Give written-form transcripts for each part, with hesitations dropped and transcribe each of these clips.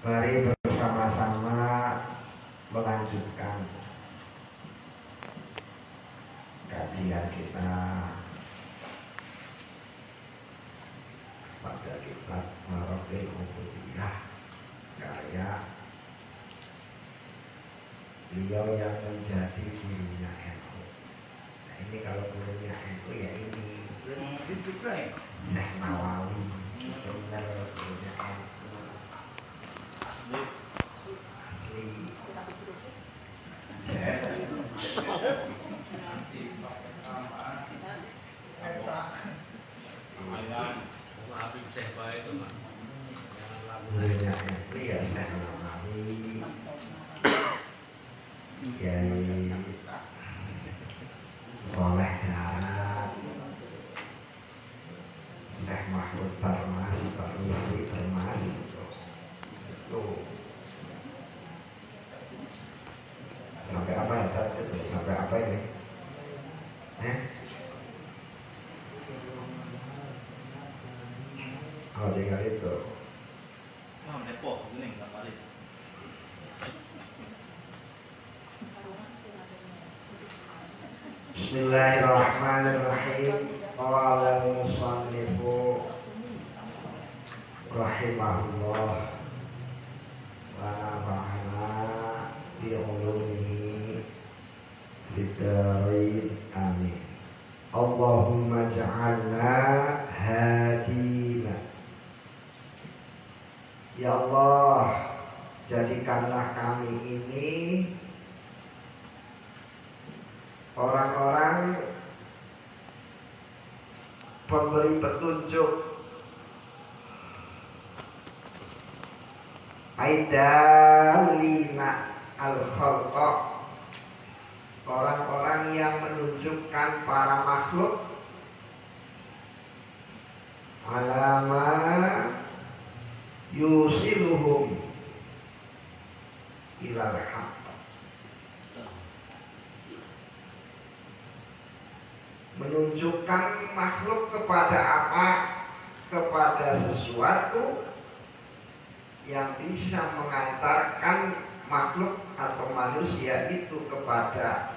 Mari bersama-sama melanjutkan kajian kita pada kitab Maraqil Ubudiyah karya beliau yang menjadi gurunya NU. Nah ini kalau gurunya NU ya ini juga ya Syekh Nawawi, benar gurunya NU asli. Gurunya NU ya Syekh Nawawi, Kiai Soleh Darat, Syekh Mahmud Tarmas, Permisi Tarmas itu sampai apa ya tadi itu? Sampai apa ini? Oh tinggal itu. Bismillahirrahmanirrahim. Qala al-musannifu rahimahullah wa nafa'ana bi ulumihi bid-dharain amin. Allahumma ja'alna hadina. Ya Allah, jadikanlah kami ini orang-orang pemberi petunjuk, aidalina al-khalqa, orang-orang yang menunjukkan para makhluk alama yusiluhum ilal haqq, menunjukkan makhluk kepada apa? Kepada sesuatu yang bisa mengantarkan makhluk atau manusia itu kepada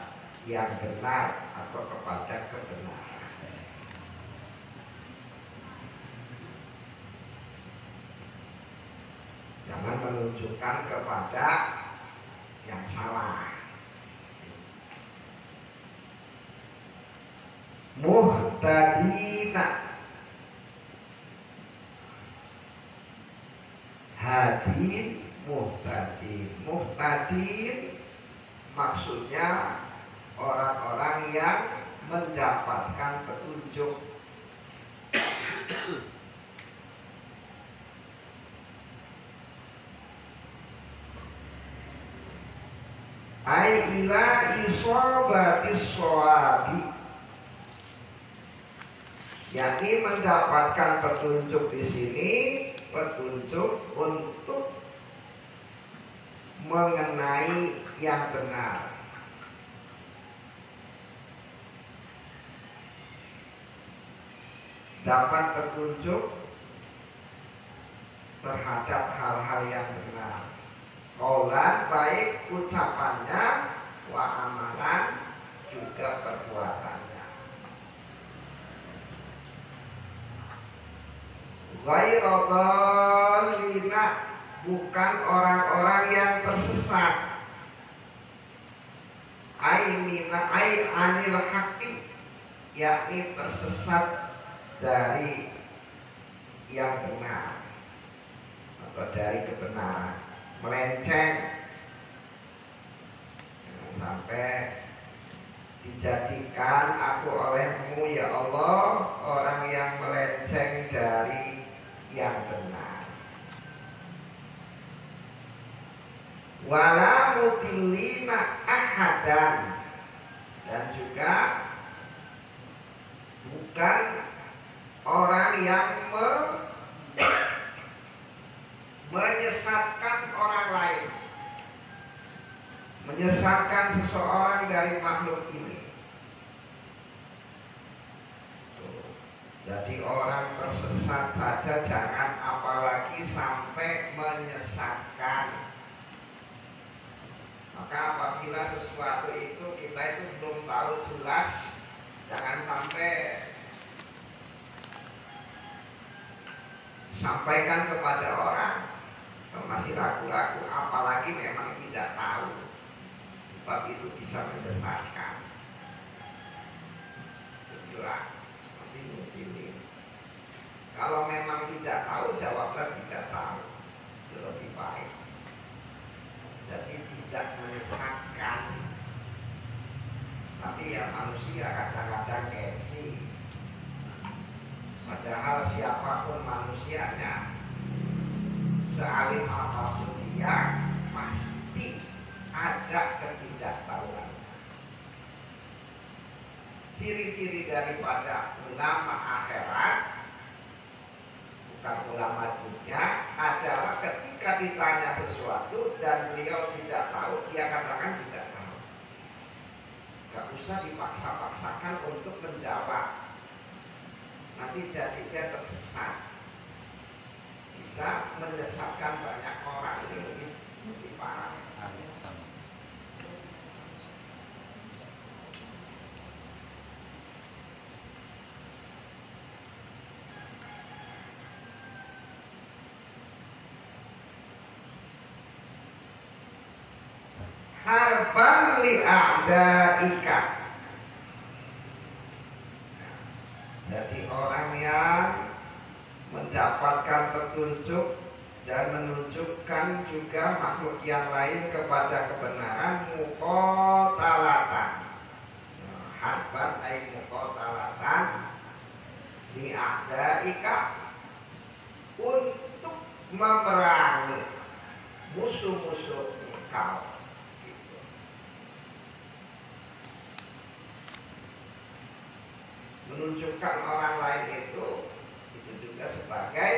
yang benar atau kepada kebenaran. Jangan menunjukkan kepada yang salah. Muhtadina, hadin, muhtadin. Muhtadin maksudnya orang-orang yang mendapatkan petunjuk. Ai ila isobatis shawabi, yakni mendapatkan petunjuk di sini, petunjuk untuk mengenai yang benar. Dapat petunjuk terhadap hal-hal yang benar. Qaulan, baik ucapannya, wa amalan, juga perbuatannya. Ghairu dhalina, bukan orang-orang yang tersesat. Ai anil haqqi, yakni tersesat dari yang benar atau dari kebenaran, melenceng. Jangan sampai dijadikan aku olehmu ya Allah orang yang melenceng dari yang benar. Wala mudillina ahadan, dan juga bukan orang yang menyesatkan orang lain, menyesatkan seseorang dari makhluk ini. Jadi orang tersesat saja jangan, apalagi sampai sampai menyesatkan. Maka apabila sesuatu itu kita itu belum tahu jelas, jangan sampai sampaikan kepada orang. Kalau masih ragu-ragu, apalagi memang tidak tahu, sebab itu bisa menyesatkan. Itulah ini. Kalau memang tidak tahu, jawablah tidak tahu. Itu lebih baik. Jadi tidak menyesatkan. Tapi ya manusia kadang-kadang gengsi. Padahal siapapun manusianya, sealim apapun dia, pasti ada ketidaktahuan. Ciri-ciri daripada ulama akhirat, bukan ulama dunia, adalah ketika ditanya sesuatu dan beliau tidak tahu, dia katakan tidak tahu. Gak usah dipaksa-paksakan untuk menjawab. Nanti jadinya tersesat, bisa menyesatkan banyak orang. Ini lebih parah. Harban li'a'daika. Jadi orang yang mendapatkan petunjuk dan menunjukkan juga makhluk yang lain kepada kebenaran, muqatalatan. Harban ay muqatalatan li'a'daika, untuk memerangi musuh-musuh engkau. Menunjukkan orang lain itu juga sebagai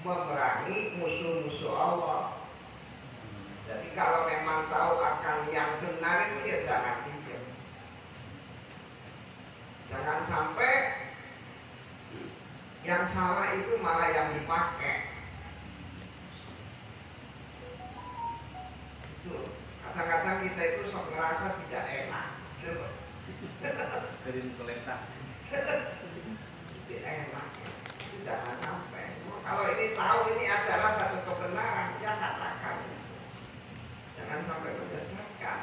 memerangi musuh-musuh Allah. Jadi kalau memang tahu akan yang benar itu ya jangan diam. Jangan sampai yang salah itu malah yang dipakai. Itu kadang-kadang kita itu sok ngerasa tidak enak. Dari kelentang. Tidak enak. Jangan sampai. Kalau ini tahu ini adalah satu kebenaran, ya katakan. Jangan sampai menyesatkan.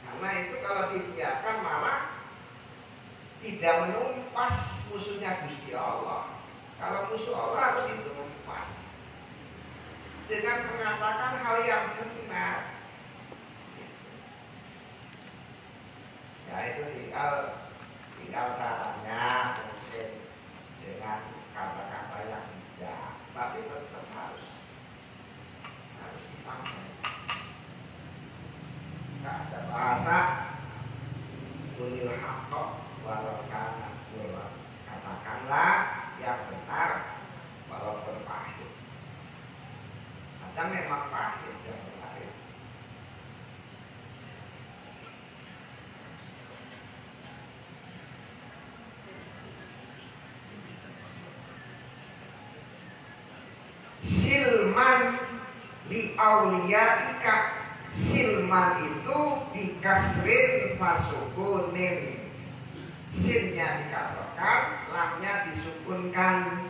Karena itu kalau dibiarkan malah tidak menumpas musuhnya Gusti Allah. Kalau musuh Allah harus ditumpas dengan mengatakan hal yang benar. Ya itu tinggal caranya, mungkin dengan kata-kata yang bijak, tapi tetap harus disampaikan. Nggak ada bahasa kulil haqqa walau kana murran. Katakanlah yang benar walaupun pahit. Kadang memang pahit yang benar. Silman li auliyaika. Silman itu dikasrin fasukunin. Sinnya dikasrokan, lamnya disukunkan.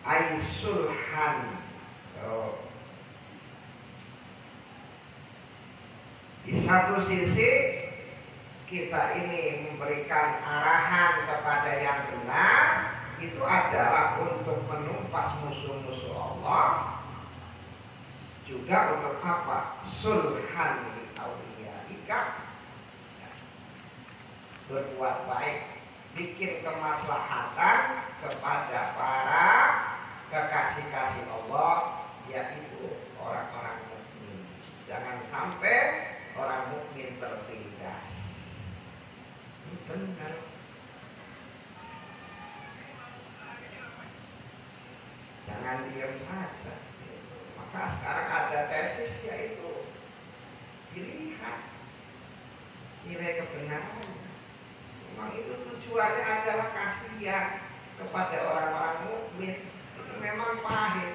Aisulhan. Di satu sisi kita ini memberikan arahan kepada yang benar, itu adalah untuk menumpas musuh-musuh Allah. Juga untuk apa? Sulhan li auliyaika, berbuat baik, bikin kemaslahatan kepada para kekasih-kasih Allah, yaitu orang-orang mukmin. Jangan sampai orang mukmin tertindas. Ini benar. Jangan diam saja. Maka sekarang ada tesis, yaitu dilihat nilai kebenaran. Memang itu tujuannya adalah kasihan kepada orang-orang mukmin. Itu memang pahit.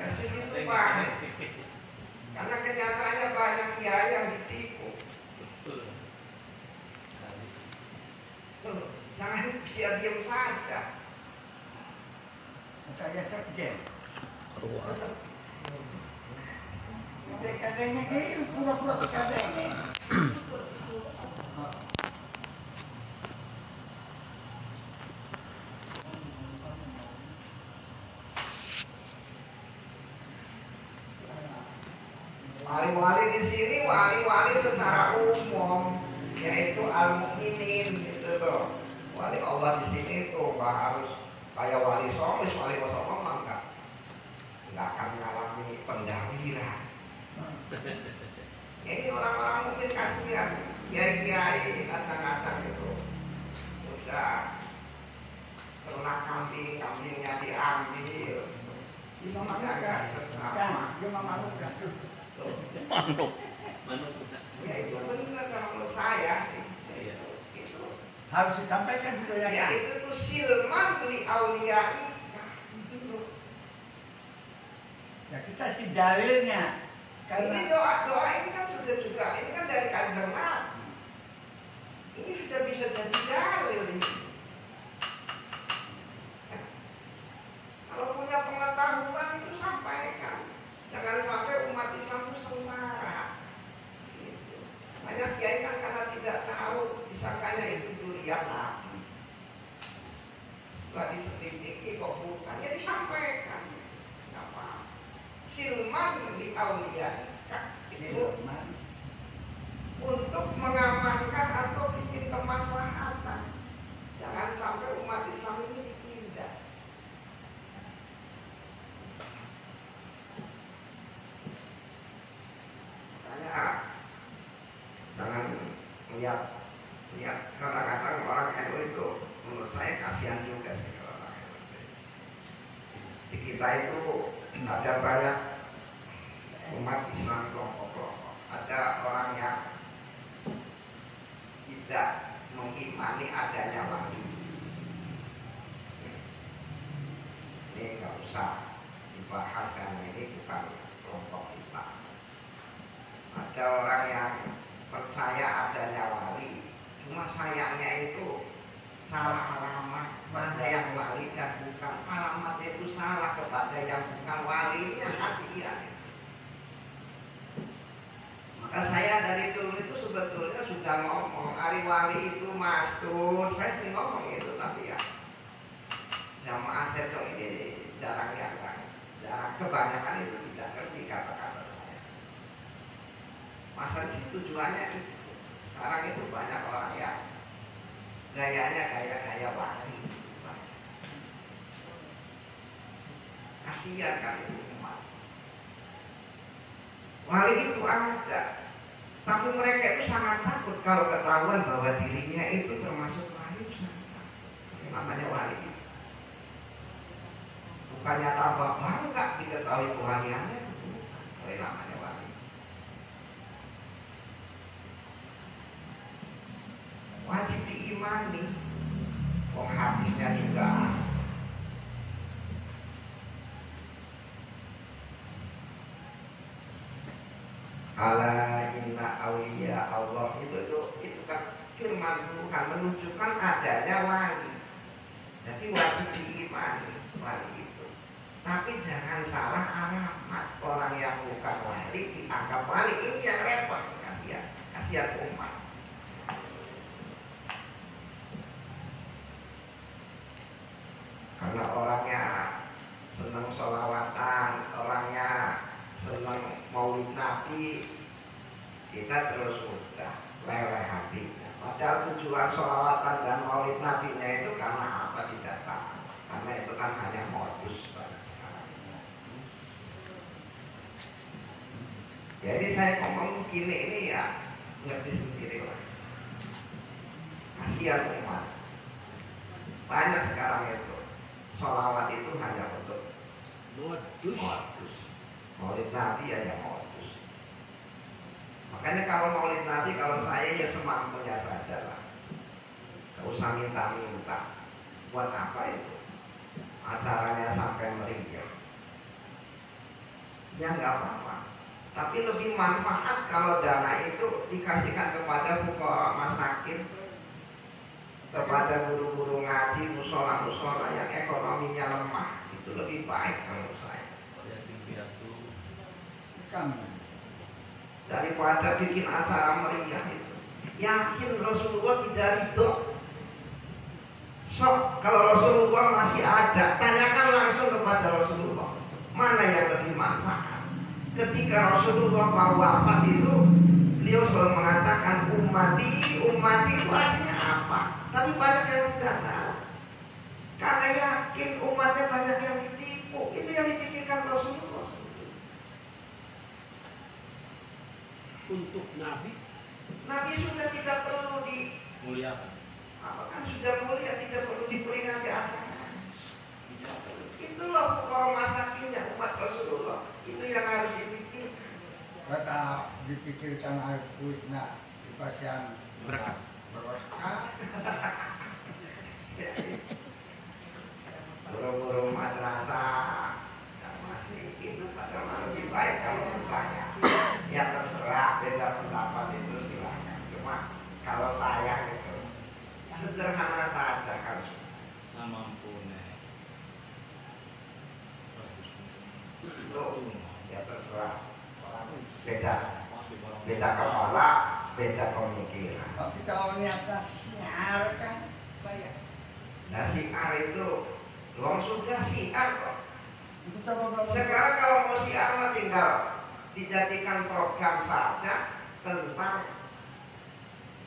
Persis itu Pak. Karena kenyataannya banyak kiai yang ditipu. Jangan bisa diam saja. Saya sekjen. Kadangnya kayak pura-pura kadangnya. Wali-wali di sini wali-wali secara umum, yaitu al-mukminin gitu loh. Wali Allah di sini tuh harus kayak wali songo, wali songo nggak akan mengalami pendawiran. Ini orang-orang mungkin kasihan, kiai-kiai kadang-kadang itu udah ternak kambing, kambingnya diambil, dijaga secara Manuk. ya itu benar kalau menurut saya itu Harus disampaikan juga ya ya. itu tuh silman li auliyai. Ya kita sih dalilnya. Ini doa ini kan sudah juga ini kan dari kanjeng Nabi. Ini sudah bisa jadi dalil ini. Kalau punya pengetahuan itu sampaikan. Jangan sampai umat Islam itu sengsara. Gitu. Banyak kiai kan karena tidak tahu, disangkanya itu durian Nabi. Setelah diselidiki kok bukan, ya disampaikan. Apa? Silman li auliya'ika itu untuk mengamankan atau bikin kemaslahatan. Jangan sampai umat Islam ini ditindas. Jangan lihat kadang-kadang orang NU itu menurut saya kasihan juga sih kalau orang NU. Di kita itu ada banyak umat Islam kelompok-kelompok. Ada orang yang tidak mengimani adanya wali. Ini nggak usah dibahas karena ini bukan kelompok kita. Ada orang yang percaya adanya wali, cuma sayangnya itu salah alamat. Mana yang wali dan bukan, alamatnya itu salah kepada yang bukan wali. Ini yang kasihan. Maka saya dari dulu itu sebetulnya sudah ngomong ari wali itu mastur. Saya sering ngomong itu, tapi ya jamaah sedok ini jarang kebanyakan itu tidak ngerti kata-kata saya. Masa sih tujuannya itu. Sekarang itu banyak orang yang gayanya gaya wali. Kasihan kan itu umat. Wali itu ada, tapi mereka itu sangat takut kalau ketahuan bahwa dirinya itu termasuk wali itu sangat takut. Namanya wali. Bukannya tambah bangga diketahui kewaliannya, bukan. Namanya wali. Wajib diimani. Hadisnya juga. Ala inna auliya Allah itu kan firman Tuhan menunjukkan adanya wali. Jadi wajib diimani wali itu. Tapi jangan salah alamat, orang yang bukan wali dianggap wali. Ini yang repot, kasihan umat. Karena orangnya senang sholawatan, orangnya senang maulid Nabi, kita terus udah leleh hatinya. Padahal tujuan sholawatan dan maulid Nabi-nya itu karena apa tidak tahu. Karena itu kan hanya modus. Jadi saya ngomong gini ini ya ngerti sendiri lah. Kasihan umat. Banyak sekarang itu sholawat itu hanya untuk modus. Maulid Nabi hanya modus. Makanya kalau maulid Nabi, kalau saya ya semampunya saja lah. Gak usah minta-minta. Buat apa itu? acaranya sampai meriah, ya nggak apa-apa. Tapi lebih manfaat kalau dana itu dikasihkan kepada fuqara masakin, kepada guru-guru ngaji, musola-musola yang ekonominya lemah. Itu lebih baik menurut saya. Daripada bikin acara meriah itu. Yakin Rasulullah tidak ridho. So, kalau Rasulullah masih ada, tanyakan langsung kepada Rasulullah, mana yang lebih manfaat. Ketika Rasulullah mau wafat itu, beliau selalu mengatakan ummati, ummati itu artinya apa? Tapi banyak yang tidak tahu. Karena yakin umatnya banyak yang ditipu. Itu yang dipikirkan Rasulullah. Untuk Nabi Sudah tidak perlu muliakan. Apakah sudah mulia, tidak perlu diperingati acara. Itulah orang masakinnya umat Rasulullah. Itu yang harus dipikirkan. Kata dipikirkan air kuitnya di pasien Berkah. Guru-guru madrasah yang masih itu pada lebih baik kalau misalnya ya terserah, beda pendapat itu silakan. Cuma kalau saya gitu sederhana saja harus Samampunya. itu ya terserah. Beda kepala, beda pemikiran. Tapi kalau niatnya siar kan bayar. Nah siar itu long sudah siar kok. Itu sama Sekarang kalau mau siar mah tinggal dijadikan program saja tentang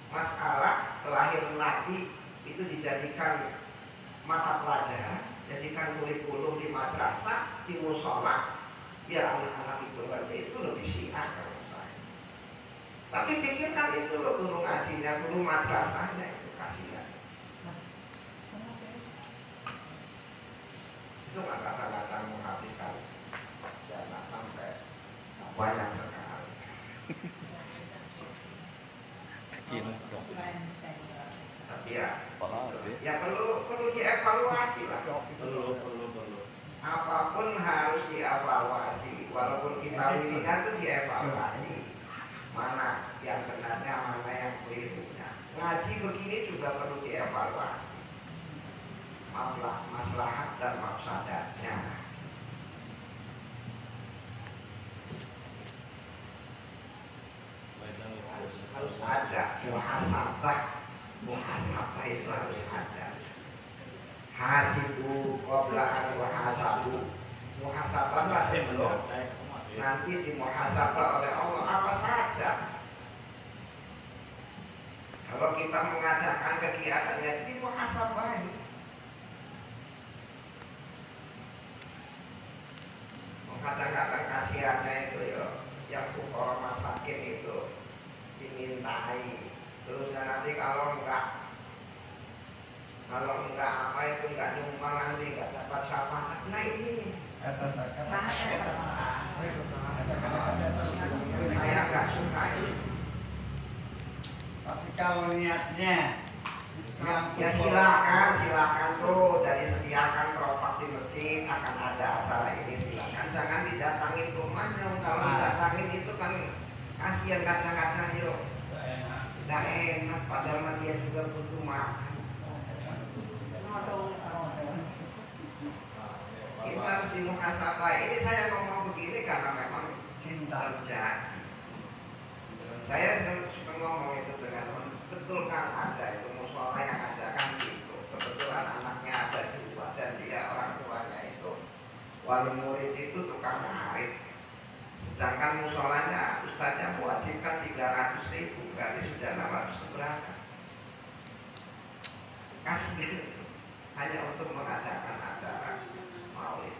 masalah lahir Nabi, itu dijadikan mata pelajaran, jadikan kurikulum di madrasah, di musola, biar anak-anak itu ngerti. Itu lebih siar kalau saya. Tapi pikirkan itu loh, guru ngajinya, guru madrasahnya itu kasihan. Itu nggak kata-kata menghabiskan dana sampai banyak sekali. Tapi ya perlu dievaluasi lah. Perlu. Apapun harus dievaluasi. Walaupun kita wiridan itu dievaluasi. Mana yang benarnya, mana yang kelirunya. Ngaji begini juga perlu dievaluasi. Maslahat dan mafsadatnya. Harus ada muhasabah. Muhasabah itu harus ada. Hasibu qabla an muhasabu. Muhasabah masih belum. Nanti dimuhasabah oleh Allah apa saja. Kalau kita mengadakan kegiatannya dimuhasabahi. Kadang-kadang kasihannya itu ya, yang fuqara masakin itu dimintai. Terus nanti kalau enggak apa itu enggak nyumbang nanti enggak dapat syafaat. Nah ini nih. Saya enggak suka ini. Tapi kalau niatnya Ya silakan tuh dari sediakan keropak di masjid akan ada acara ini, silakan. Jangan didatangin rumahnya. Kalau didatangin itu kan kasihan kadang-kadang yuk. Tidak enak padahal dia juga butuh makan. Kita harus dimuhasabah. Ini saya ngomong begini karena memang cinta. terjadi. Saya suka ngomong itu dengan betul kan ada itu musola yang ada kan gitu. Kebetulan anaknya ada dua dan dia orang tuanya itu wali murid itu tukang ngarit. Sedangkan musolanya ustaznya mewajibkan 300.000, berarti sudah 600 berapa? Kasih hanya untuk mengadakan acara maulid.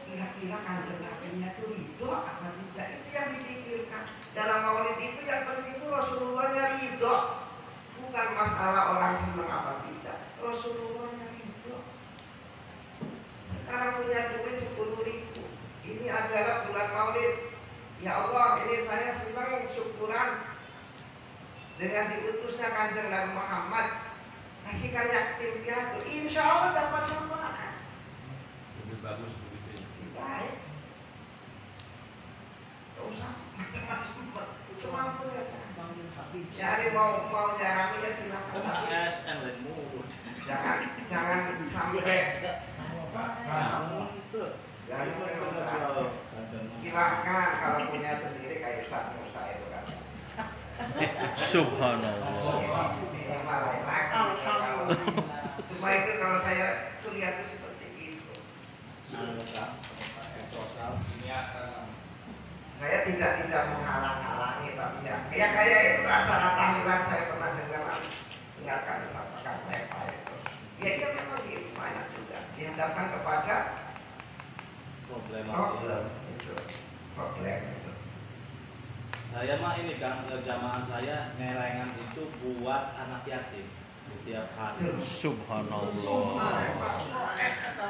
Kira-kira kanjeng Nabi-nya itu ridho apa tidak? Itu yang dipikirkan. Dalam maulid itu yang penting itu Rasulullahnya ridho, bukan masalah orang senang apa tidak. Rasulullahnya ridho. Sekarang punya duit 10.000, ini adalah bulan maulid. Ya Allah, ini saya senang syukuran dengan diutusnya kanjeng Nabi Muhammad. Kasihkan yatim piatu, insya Allah dapat syafaat. mau nyarami ya silakan. Kena Tapi ASN lain mulut. jangan sampai Itu. silakan kalau punya sendiri kayak Ustaz Musa itu kan. Subhanallah. Ini malah lagi. Cuma itu kalau saya tuh lihat tuh seperti itu. Saya tidak menghalang-halangi, tapi ya kayak itu acara tahlilan saya pernah dengarkan disampaikan mereka itu. Ya iya memang gitu banyak juga dihadapkan kepada Problem itu. Problem itu. Saya mah ini kan jamaah saya ngelengan itu buat anak yatim setiap hari. Subhanallah.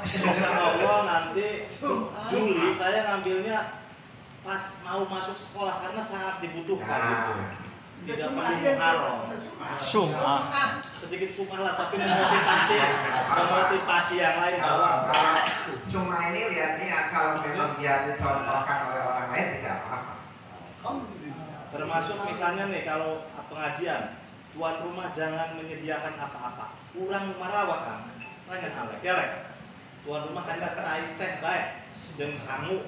Insya Allah nanti Juli saya ngambilnya pas mau masuk sekolah karena sangat dibutuhkan gitu. Tidak perlu haram. Sum'ah. Sedikit sumah lah tapi memotivasi yang lain bahwa Cuma ini lihatnya kalau memang dia dicontohkan oleh orang lain tidak apa-apa. termasuk misalnya nih kalau pengajian tuan rumah jangan menyediakan apa-apa kurang marawak kan lanjut alek ya lek tuan rumah kan cai teh baik jeung sangu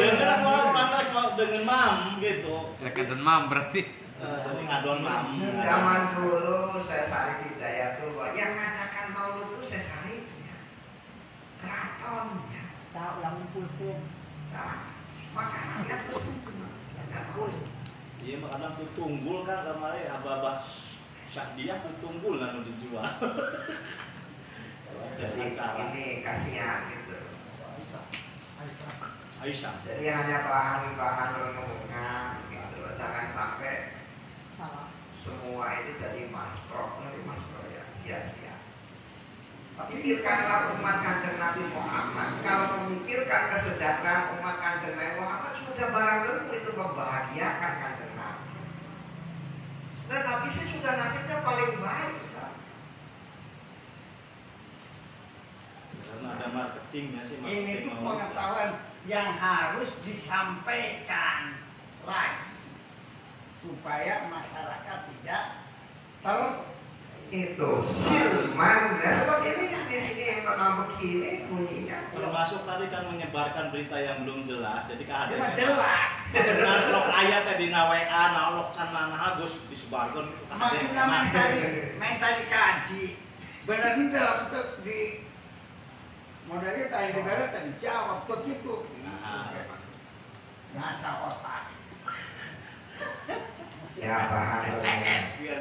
dengan orang mau dengan mam gitu Dekat dan mam berarti. jadi ngadon mam Zaman dulu saya Sarif Hidayat tuh yang mengatakan maulud itu saya Sarifnya, keratonnya. Tahu lang pulpul. Nah, maka rakyat terus iya kadang tuh tunggul kan sama abah Syahdiah tuh tunggul kan dijual jadi ini kasihan gitu. Aisyah Jadi hanya bahan-bahan renungan gitu. Jangan sampai Salah. semua itu jadi maskrok ya, sia-sia. Pikirkanlah umat Kanjeng Nabi Muhammad. Kalau memikirkan kesejahteraan umat Kanjeng Nabi Muhammad sudah barang tentu itu membahagiakan Kanjeng Nabi. Tetapi sih sudah nasibnya paling baik. Kan? karena ada marketingnya sih Ini tuh marketing pengetahuan yang harus disampaikan lagi supaya masyarakat tidak Itu silman ya seperti ini yang di sini yang pernah begini bunyinya. termasuk tadi kan menyebarkan berita yang belum jelas jadi Cuma keadaan jelas. dengan log ayatnya di WA nalog sana Agus disebarkan Maksudnya mental dikaji. Benar itu dalam bentuk di modelnya tadi negara tadi jawab begitu. Ngasah otak. Ya bahan TS biar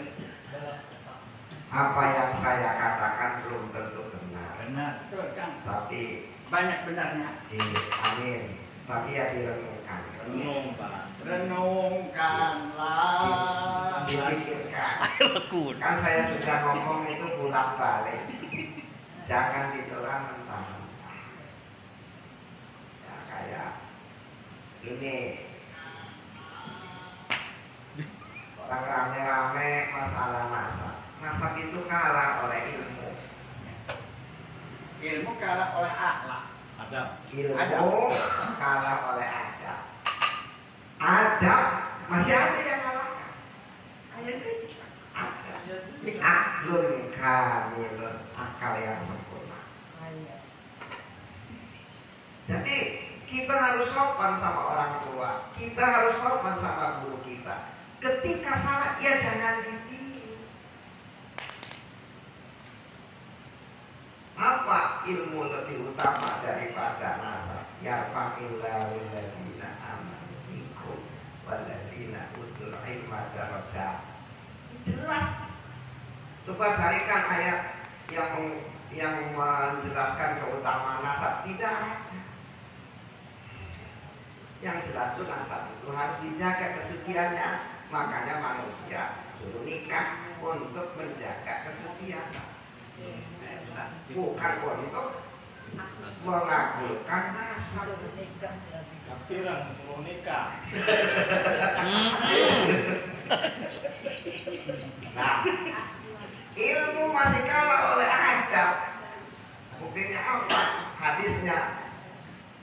apa yang saya katakan belum tentu benar. benar. Betul kan? Tapi Banyak benarnya. amin. Tapi ya direnungkan. renung Pak Renungkanlah. Dipikirkan. Lekun. Kan saya sudah ngomong itu bolak balik. Jangan ditelan mentah-mentah. Ya kayak ini orang rame-rame masalah nasab. Nasab itu kalah oleh ilmu. Ilmu kalah oleh akhlak. ada Ilmu kalah oleh adab. Adab masih ada yang kalahkan. Kayak ini ada. Aklun kamilun, akal yang sempurna. Jadi kita harus sopan sama orang tua. Kita harus sopan sama guru kita. Ketika salah, ya jangan ditiru. Apa ilmu lebih utama daripada nasab? Ya fa'illahu alladziina aamanu minkum walladziina utul ilma darajat. Jelas. Coba carikan ayat yang menjelaskan keutamaan nasab. Tidak ada. Yang jelas itu nasab itu harus dijaga kesuciannya. Makanya manusia suruh nikah untuk menjaga kesucian, bukan untuk mengabulkan nasab. kafiran semua nikah Nah, ilmu masih kalah oleh adab. Buktinya apa? Hadisnya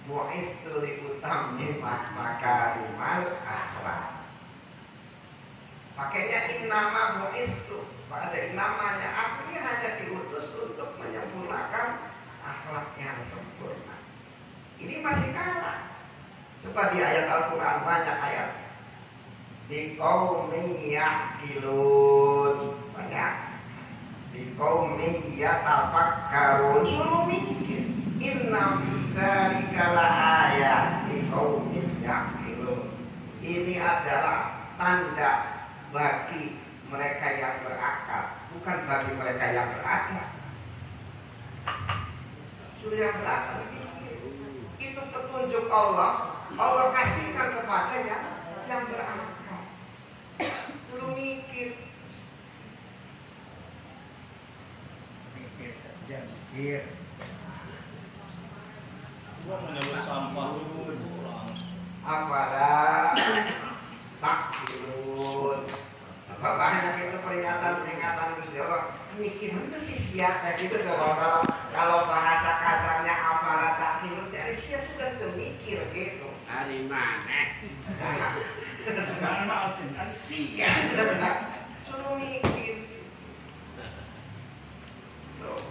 Mu'istu li utammimah makarimal akhlak. Pakainya innama mu'istu, pada namanya aku ini hanya diutus untuk menyempurnakan akhlak yang sempurna. Ini masih kalah. Coba di ayat Al-Quran banyak ayat. Di qaumi ya'qilun, banyak. Di qaumi yatafakkarun, suruh mikir. Inna fi dzalika laayat li qaumi ya'qilun. Ini adalah tanda bagi mereka yang berakal, bukan bagi mereka yang berakal. Suruh yang berakal mikir. Itu petunjuk Allah. Allah kasihkan kepada yang berakal. Suruh mikir. Mikir saja, mikir. Gua menyebut sampah dulu pulang. Apalah takdirun. Banyak itu peringatan Gusti Allah. Mikir itu sih sia kayak gitu kalau bahasa kasarnya apalah takdirun dari sia sudah mikir gitu. Dari mana? Mana sia. Suruh mikir. Tuh.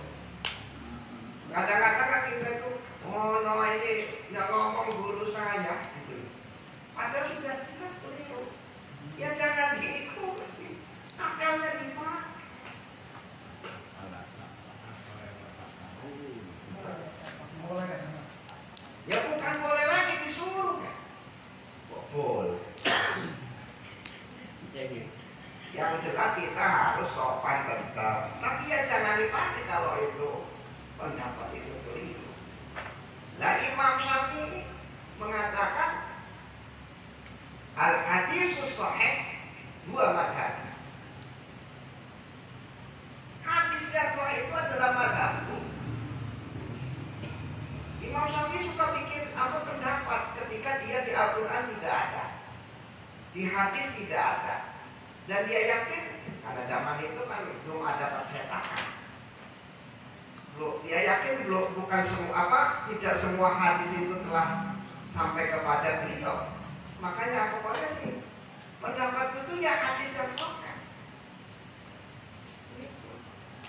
Kadang-kadang kan kita itu, oh no ini yang ngomong guru saya, gitu. Padahal sudah jelas keliru. Ya jangan diikuti, akalnya dipakai. Ya bukan boleh lagi disuruh, kok boleh. Yang jelas kita harus sopan tetap, tapi ya jangan dipakai kalau itu pendapat itu keliru. Nah Imam Syafi'i mengatakan al-hadisus sahih dua madhab. Hadis yang sahih itu adalah madhabku. Imam Syafi'i suka bikin apa pendapat ketika dia di Al-Quran tidak ada, di hadis tidak ada, dan dia yakin karena zaman itu kan belum ada percetakan. Dia yakin bukan semua tidak semua hadis itu telah sampai kepada beliau. Makanya pokoknya sih pendapat itu ya hadis yang sahih. Gitu.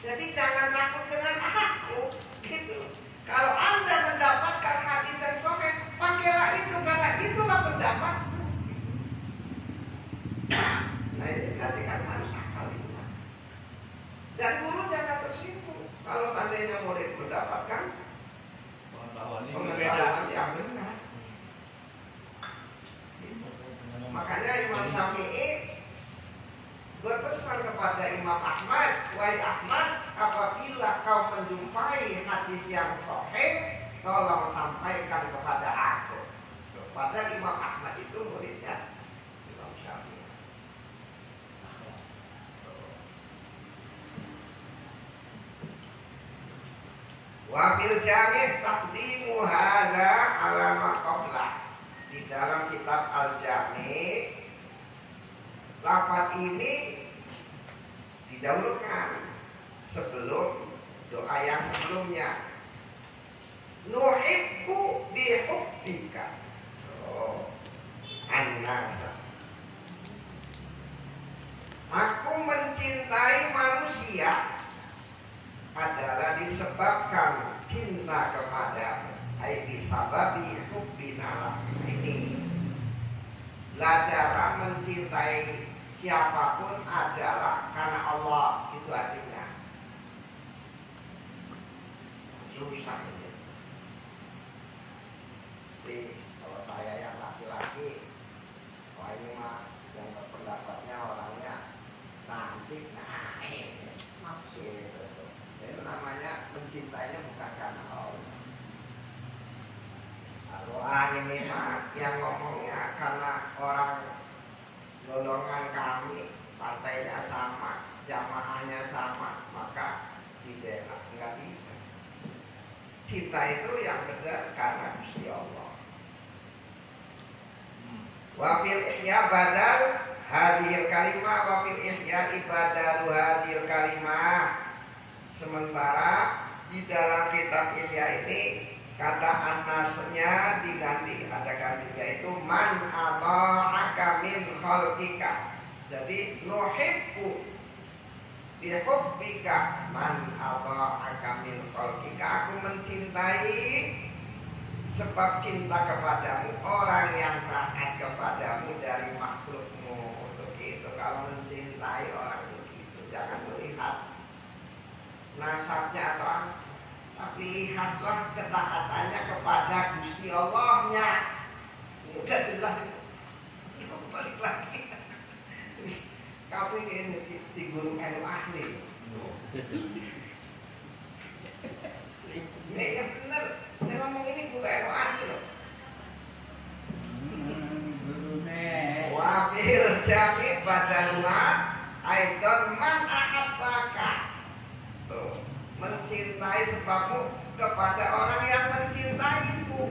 Jadi jangan takut dengan aku, gitu. Kalau Anda mendapatkan hadis yang sahih, pakailah itu karena itulah pendapatku. Nah ini berarti kan harus akal itu. Dan guru jangan tersinggung kalau seandainya murid mendapatkan pengetahuan yang benar. Makanya Imam Syafi'i berpesan kepada Imam Ahmad, wahai Ahmad, apabila kau menjumpai hadis yang sahih, tolong sampaikan kepada aku. Kepada Imam Ahmad itu muridnya Imam Syafi'i. Wafil jami' taqdimu hadza ala ma qablah. Di dalam kitab Al-Jami' lafaz ini didahulukan sebelum doa yang sebelumnya. Nuhibbu bihubbika. Oh, an-nasa. Aku mencintai manusia adalah disebabkan cinta kepadamu. Hai bisababi hubbina. Ini belajar mencintai siapapun adalah karena Allah. Itu artinya susah ini. Jadi kalau saya yang laki-laki, wah ini mah yang pendapatnya orangnya cantik, nah ini maksud. Itu namanya mencintainya bukan karena Allah. Kalau ini mah yang ngomongnya karena orang golongan kami, partainya sama, jamaahnya sama, maka dibela, nggak bisa. Cinta itu yang benar karena Gusti Allah. Wafil ihya badal hadhil kalimah, wafil ihya ibadal hadhil kalimah. Sementara di dalam kitab Ihya ini kata anasnya diganti, ada ganti, yaitu man ata'aka min khalqika. Jadi nuhibbu bihubbika man ata'aka min khalqika. Aku mencintai sebab cinta kepadamu orang yang taat kepadamu dari makhlukmu. Untuk itu kalau mencintai orang begitu jangan melihat nasabnya atau apa, tapi lihatlah ketaatannya kepada Gusti Allahnya. Udah jelas itu. Balik lagi. Kamu ini di gunung NU asli. Ini yang benar. Saya ngomong ini guru NU asli loh. Wafil jami badaluna aidon man ahabbaka. Mencintai sebabmu kepada orang yang mencintaimu.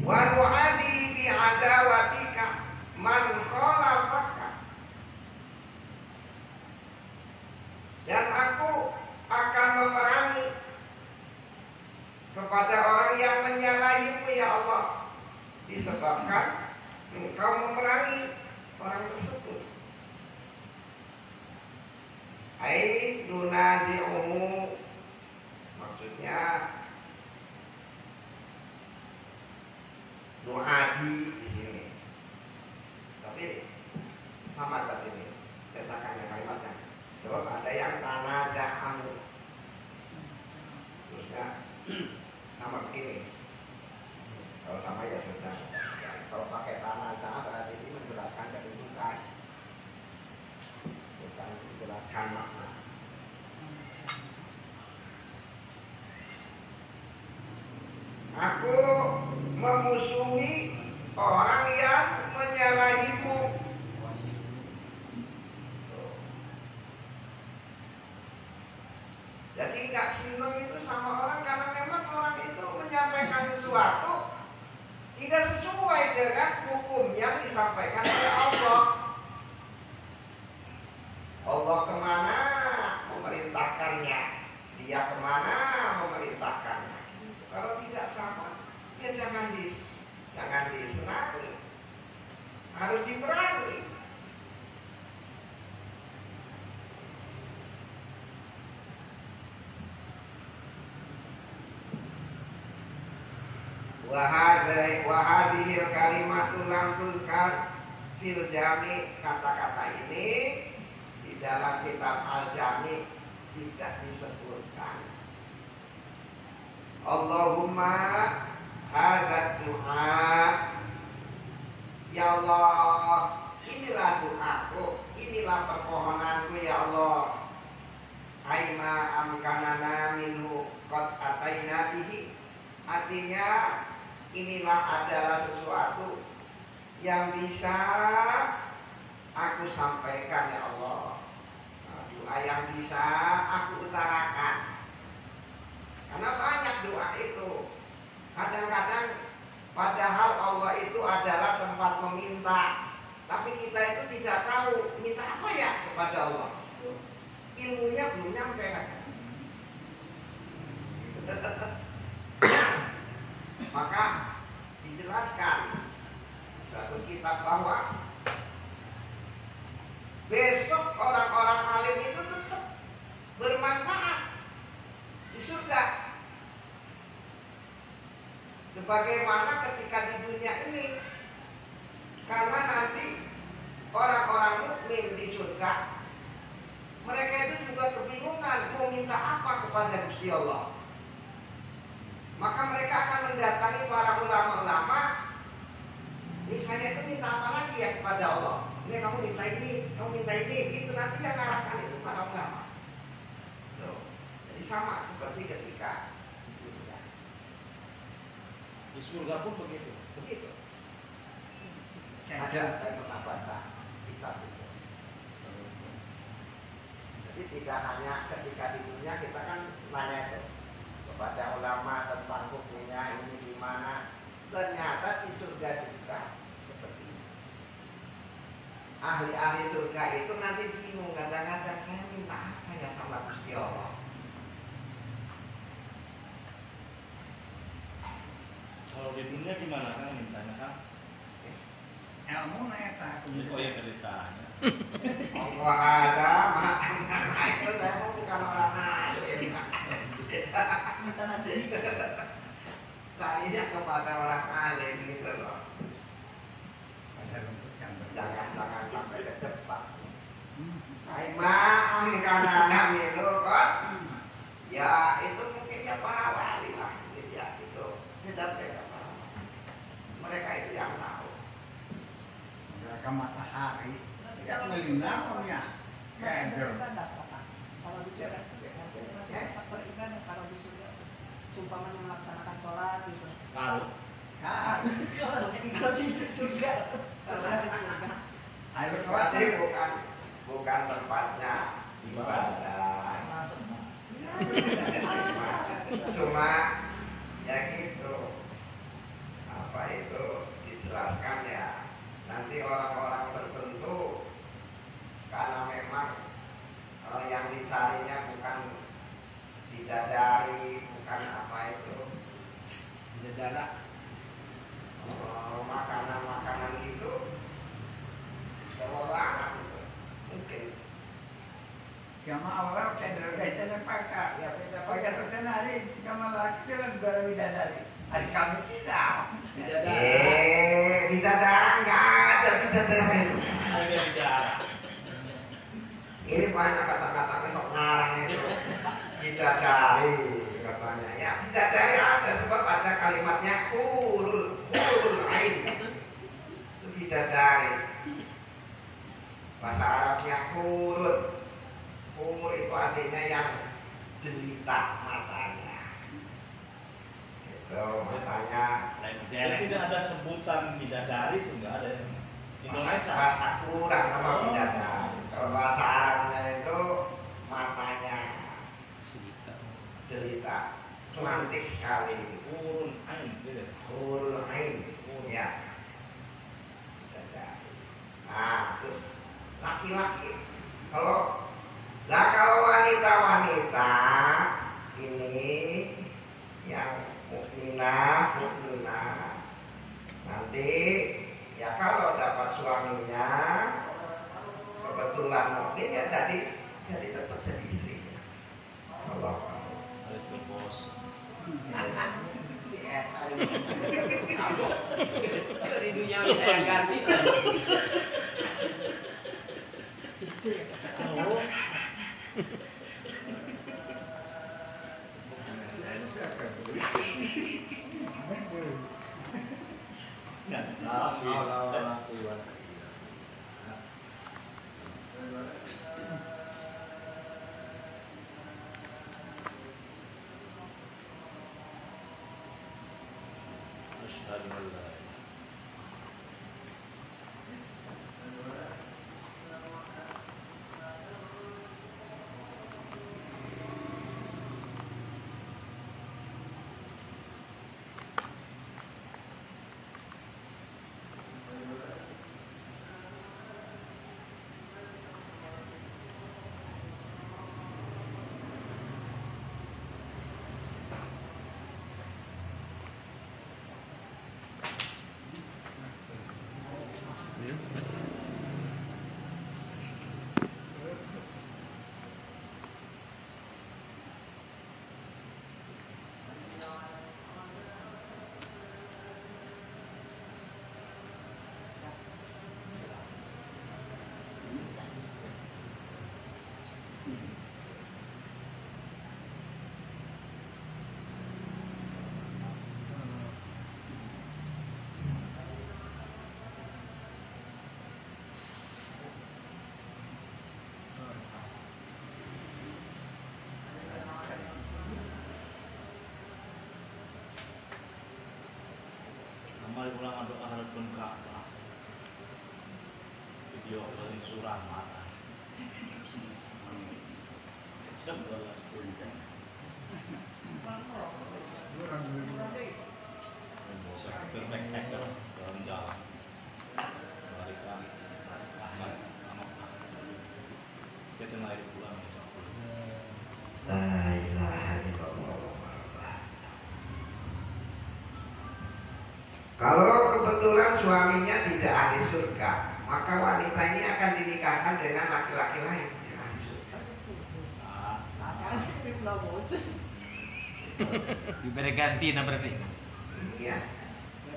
Wa nu'adi bi adawatika man khalafaka. Dan aku akan memerangi kepada orang yang menyalahimu ya Allah, disebabkan engkau memerangi orang tersebut. Ai nunazi'uhu, maksudnya nu'adi di sini. Tapi sama tadi ini cetakannya kalimatnya. Sebab ada yang tanaza'amu. Terusnya sama begini. Kalau sama ya sudah. Kalau pakai tanaza berarti ini menjelaskan kedudukan, bukan menjelaskan makna. Aku memusuhi orang yang menyalahimu. Jadi nggak senang itu sama orang karena memang orang itu menyampaikan sesuatu tidak sesuai dengan hukum yang disampaikan oleh Allah. Allah kemana memerintahkannya, dia kemana memerintahkannya. Kalau tidak sama, ya jangan disenangi, harus diperangi. Wahadihil kalimatul lam tuzkar fil jami. Kata-kata ini di dalam kitab Al-Jami tidak disebutkan. Allahumma hadzal du'a, ya Allah, inilah doaku, inilah permohonanku ya Allah. Aima amkanana minhu qad ataina bihi. Artinya inilah adalah sesuatu yang bisa aku sampaikan ya Allah. Doa yang bisa aku utarakan. Karena banyak doa itu. Kadang-kadang padahal Allah itu adalah tempat meminta, tapi kita itu tidak tahu minta apa ya kepada Allah. Ilmunya belum nyampe kan. Maka dijelaskan di suatu kitab bahwa besok orang-orang alim itu tetap bermanfaat di surga, sebagaimana ketika di dunia ini. Karena nanti orang-orang mukmin di surga, mereka itu juga kebingungan mau minta apa kepada Gusti Allah. Maka mereka akan mendatangi para ulama-ulama. Ini saya itu minta apa lagi ya kepada Allah? Ini kamu minta ini, kamu minta ini. Itu nanti yang ngarahkan itu para ulama. Tuh. Jadi sama seperti ketika di dunia. Di surga pun begitu. Begitu. Ada saya pernah baca kitab itu. Jadi tidak hanya ketika di dunia kita kan nanya itu kepada ulama tentang hukumnya ini di mana. Ternyata di surga juga seperti itu. Ahli-ahli surga itu nanti bingung kadang-kadang, saya minta apa ya sama Gusti Allah. bedulnya gimana Kang? Mintanya Kang? Ilmu neta Oh ya ceritanya. Allah ada, itu saya mau bukan orang alim. Tadinya kepada orang alim gitu loh. Jangan sampai kecepat. Imam karena itu kan, ya itu mungkin ya para wali lah, ya itu tidak beda para wali. Mereka itu yang tahu. Mereka matahari yang melindunginya. Keder. Kalau disuruh beribadah, kalau disuruh sumpah melaksanakan sholat gitu. Taruh. Kalau sih surga, kalau di surga. Ayo Pasti bukan tempatnya ibadah. Cuma ya gitu. Apa itu dijelaskan ya. Nanti orang-orang tertentu karena memang yang dicarinya bukan bidadari, bukan apa itu bidadara, makanan-makanan gitu, orang itu mungkin Jamaah orang cenderung kaitannya pakar. ya beda Pakai terkena hari jamaah laki itu kan baru bidadari. Hari Kamis sidang. bidadara nggak ada bidadara. Ada bicara. Ini banyak kata-kata besok ngarang itu bidadari katanya. Ya bidadari ada sebab ada kalimatnya hurul ain itu bidadari. Bahasa Arabnya hurul. Hur itu artinya yang jelita matanya. Itu matanya. Jadi tidak ada sebutan bidadari itu nggak ada yang Indonesia. Bahasa kurang sama bidadari. Kalau bahasa Arabnya itu matanya jelita, cantik sekali. Urun ain gitu. Hurul ain, ya. Bidadari. Nah, terus laki-laki. Kalau wanita-wanita ini yang mukminah nanti ya kalau dapat suaminya kebetulan mukmin ya jadi tetap jadi istrinya. Allah. Itu bos. Si Ed. Di dunia saya ganti. Amal ulang doa harapun Ka'bah. Video dari surah mata. Jam 12 punten. Berbackpacker dalam jalan. Balikan Ahmad sama kita naik pulang ya. La ilaha illallah. Kalau kebetulan suaminya tidak ahli surga, maka wanita ini akan dinikahkan dengan laki-laki lain yang ahli surga. Diberi ganti nah berarti. Iya.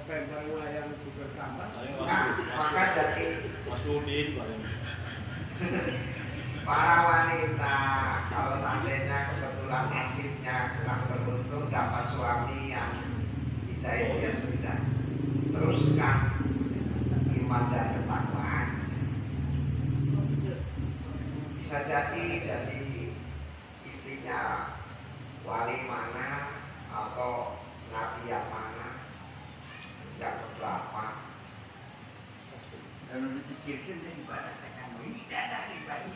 yang bertambah. Nah, maka jadi Mas Udin, para wanita kalau seandainya kebetulan nasibnya kurang beruntung dapat suami yang hidayah, ya sudah, teruskan iman dan ketakwaan. Bisa jadi istrinya wali mana atau nabi yang mana, yang keberapa. Kalau dipikirkan dia ibadah kamu tidak ada ibadah.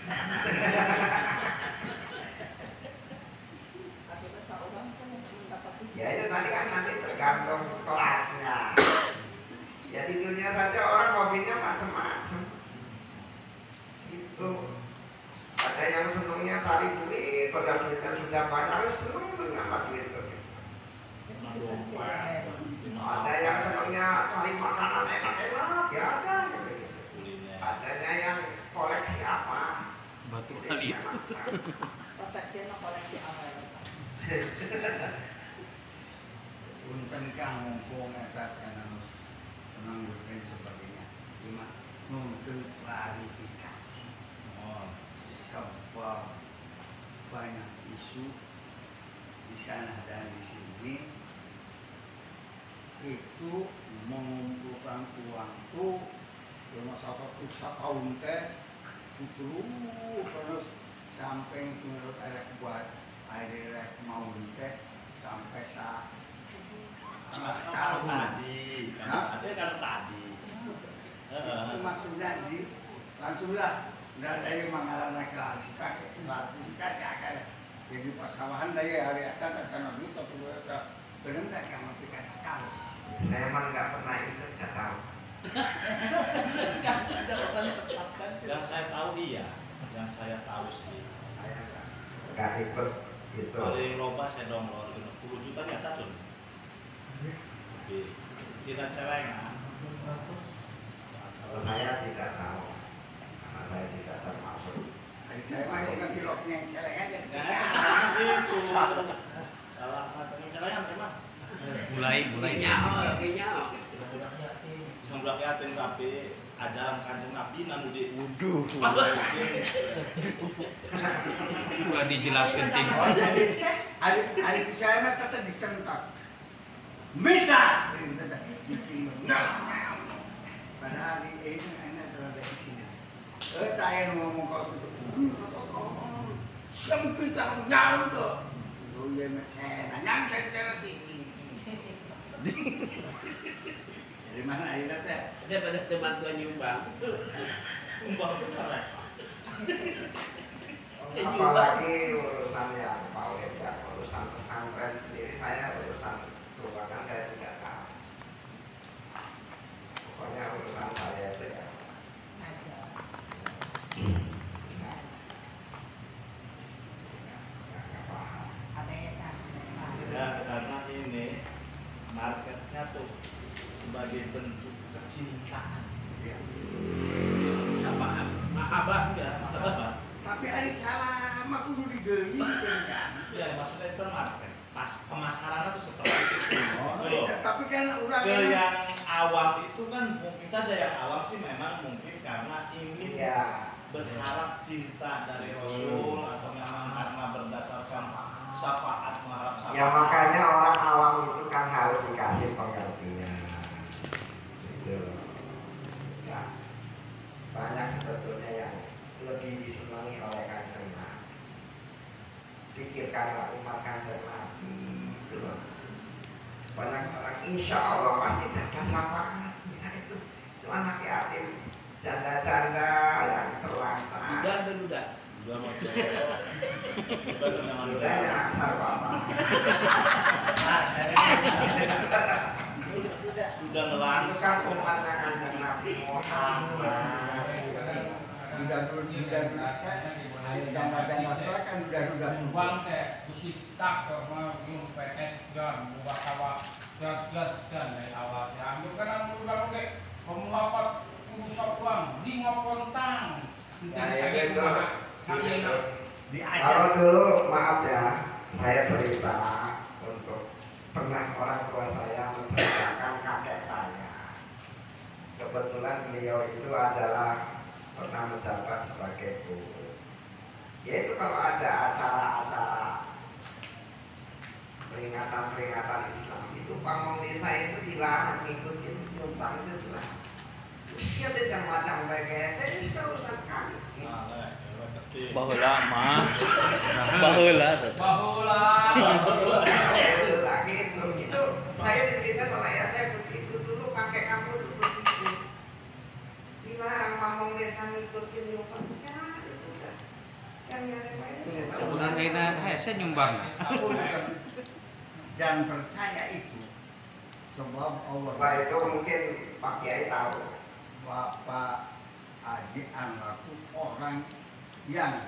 Ya itu tadi kan nanti tergantung kelasnya. Ya di dunia saja orang hobinya macam-macam. Itu ada yang senangnya cari duit, padahal duitnya sudah banyak, harus senang dengan duit itu. Ada yang senangnya cari makanan enak-enak, ya ada. Adanya yang koleksi apa? Batu kali. Resepnya koleksi apa ya? Punten kang mumpung eta cenah senang dan sebagainya. Cuma mungkin klarifikasi. Sebab banyak isu di sana dan di sini itu mengumpulkan uang tuh cuma satu tahun teh terus sampai menurut ayat buat air mau teh sampai kalau tadi, kalau tadi. Itu maksudnya langsunglah nggak ada yang mengarahkan klasifikasi akan jadi pasawahan daya hari atas dan sana dulu tapi benar nggak yang aplikasi kalau Saya emang nggak pernah ikut, nggak tahu. Yang saya tahu iya, yang saya tahu sih. Saya nggak ikut itu. Paling loba saya download 10 juta ya cacun. Tidak celengan. Kalau saya tidak tahu, karena saya tidak termasuk. saya mah itu kan ciloknya yang celengan jadi Itu salah satu celengan memang. Mulai Nyawa. Budak yatim tapi ajaran Kanjeng Nabi nanu di Waduh. Udah dijelaskan ting. jadi hari saya mah tetap disentak bisa padahal ini adalah dari sini tayang ngomong kau sempit aku nyalon tuh lu ya saya nanya saya cara cici dari mana akhirnya teh Saya pada teman tua nyumbang. umbang benar. Apalagi urusan yang paling ya, urusan pesantren sendiri saya urusan merupakan saya tidak tahu. Pokoknya urusan saya itu ya. Nggak paham. Ya karena ini marketnya tuh sebagai bentuk kecintaan. ya. Apa? Mahabbah. Enggak, mahabbah. Tapi hari salah mah kudu digeuyeuh kan. Ya maksudnya itu market. Pas pemasaran itu seperti itu. Loh. Tapi kan orang Ke yang awam itu kan mungkin saja yang awam sih memang mungkin karena ingin Iya. berharap cinta dari Rasul atau memang karena berdasar syafaat mengharap syafaat. Ya makanya orang awam itu kan harus dikasih pengertian. Gitu. Ya. Banyak sebetulnya yang lebih disenangi oleh Kanjeng Nabi. Pikirkanlah umat Kanjeng Nabi itu loh. Banyak orang insya Allah pasti dapat syafaatnya itu. Itu anak yatim, janda-janda yang terlantar. Duda atau duda? Udah mau dengan Udah ya asal bapak. Duda. udah Itu ngelangs. kan umatnya Kanjeng Nabi Muhammad. tidak dulu Ayo janda-janda tua kan udah Uang teh kusitak sama yung PS dan buka gas dari awal ya ambil kan udah oke pemulapat usap uang 5 kontang Kalau dulu maaf ya, saya cerita untuk pernah orang tua saya menceritakan kakek saya. Kebetulan beliau itu adalah pernah menjabat sebagai guru. Yaitu kalau ada acara-acara peringatan Islam itu pamong desa itu dilarang ikutin nyumbang itu jelas. Usia tidak macam bagai saya ini sudah urusan kami. Baheula mah. Baheula. Lagi itu saya diceritakan oleh ayah saya begitu dulu kakek kamu itu begitu. Dilarang pamong desa ngikutin nyumbang. Ya itu udah. Yang nyari Bukan kayaknya saya nyumbang. dan percaya itu sebab Allah. Pak itu mungkin Pak Kiai tahu. Bapak Haji Anwar itu orang yang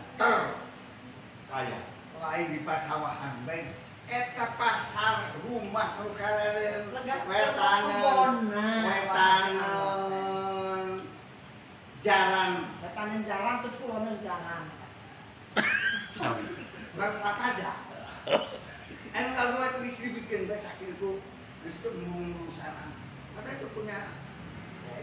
Kaya. lain di pasawahan baik eta pasar rumah kalau kalian wetanen jalan terus kulonan jalan nggak ada kalau buat distribusikan besok itu urusan karena itu punya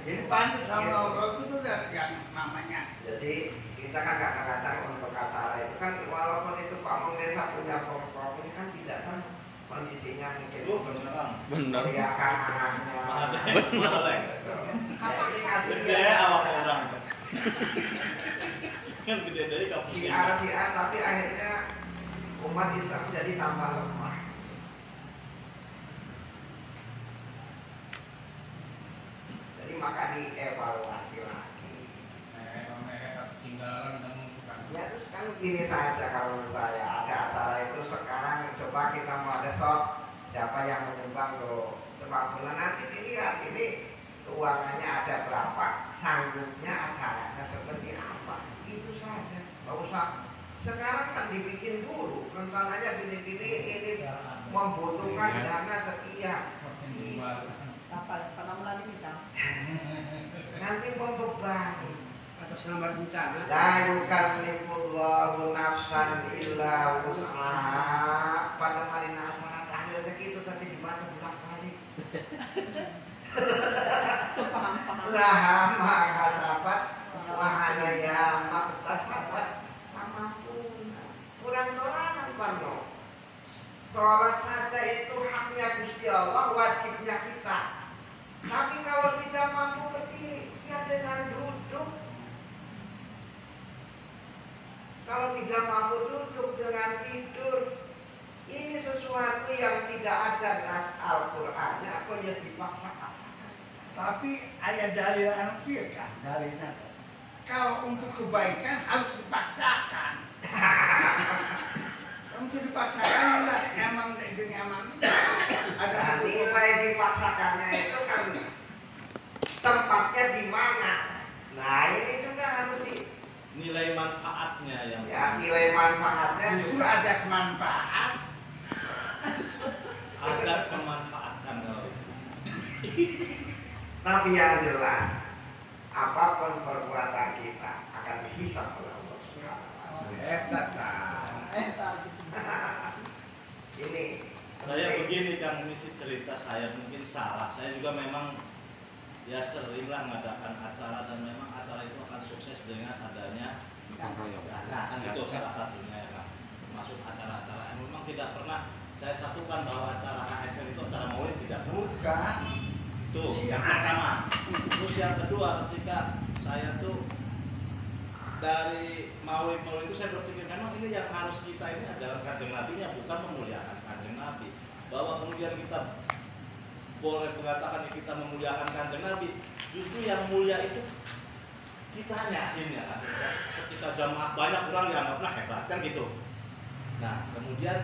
jadi pantas sama orang itu udah yang namanya. Jadi kita kan kadang-kadang untuk acara itu kan walaupun itu pamong desa punya pokok ini kan tidak tahu kondisinya mungkin. Bener. Meriahkan anaknya. Bener. Apa ini kasih Gede awak orang. Kan gede dari kampung. siar tapi akhirnya umat Islam jadi tambah lemah. Maka dievaluasi lagi. Ya terus kan gini saja kalau menurut saya ada acara itu sekarang coba kita mau ada shop siapa yang menyumbang loh coba bulan nanti dilihat ini keuangannya ada berapa sanggupnya acaranya seperti apa itu saja nggak usah sekarang kan dibikin dulu rencananya gini-gini ini membutuhkan dana sekian nanti membebani atas nama bencana. la yukallifullahu nafsan illa wus'aha. Pada marina acara tahlil itu tadi dibaca bolak-balik. Laha ma kasabat wa 'alaiha ma iktasabat. Sama pun. Bukan sorangan pano. Sholat saja itu haknya Gusti Allah, wajibnya kita. Tapi kalau tidak mampu berdiri, ya dengan duduk. Kalau tidak mampu duduk dengan tidur, ini sesuatu yang tidak ada nas Al-Qur'annya, apa yang dipaksa-paksakan. Tapi ayat dalil anusia kan dalilnya. Kalau untuk kebaikan harus dipaksakan. Untuk dipaksakan lah emang ada nilai dipaksakannya itu kan tempatnya di mana. Nah ini juga harus nilai manfaatnya yang ya nilai manfaatnya justru juga ajas manfaat. ajas memanfaatkan kalau itu. Tapi yang jelas apapun perbuatan kita akan dihisab oleh Allah Subhanahu wa Ta'ala. Ini Saya begini Kang, misi cerita saya mungkin salah. Saya juga memang ya seringlah mengadakan acara dan memang acara itu akan sukses dengan adanya kan itu salah satunya ya Kang. Masuk acara-acara yang memang tidak pernah saya satukan bahwa acara HSN itu acara maulid tidak Bukan. Tuh yang pertama. Terus yang kedua ketika saya tuh dari maulid itu saya berpikir memang ini yang harus kita ini adalah kanjeng Nabi-nya, bukan memuliakan kanjeng Nabi. Bahwa kemudian kita boleh mengatakan kita memuliakan kanjeng Nabi, justru yang mulia itu kitanya ini ya. Ketika jamaah banyak orang dianggapnya hebat kan gitu. Nah kemudian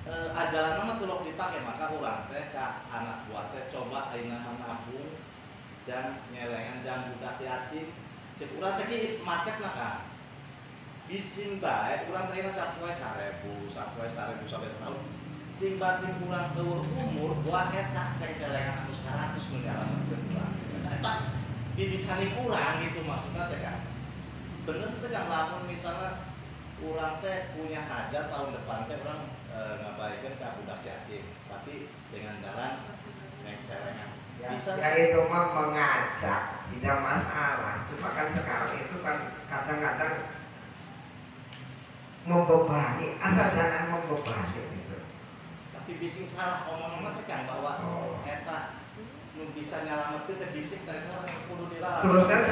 ajaran nama tulok dipakai maka orang teh anak buah teh coba aina nabung jangan nyelengan jangan buka hati cek urang teh market lah kan bising bae kurang terima 1.000 sampai 100. Timbang kurang tua umur gua eta cek celengan anu 100 miliar kedua. Eta dibisani kurang gitu maksudnya teh kan. Bener teh kan lamun misalnya urang teh punya hajat tahun depan teh urang ngabaikeun ka budak yatim, tapi dengan jalan naik celengan. Bisa ya itu mah mengajak, tidak masalah. Cuma kan sekarang itu kan kadang-kadang membebani, asal jangan membebani gitu. Tapi bising salah omong-omong teh kan bahwa eta nu bisa nyalametkeun teh bising teh orang kudu dilarang. Terus kan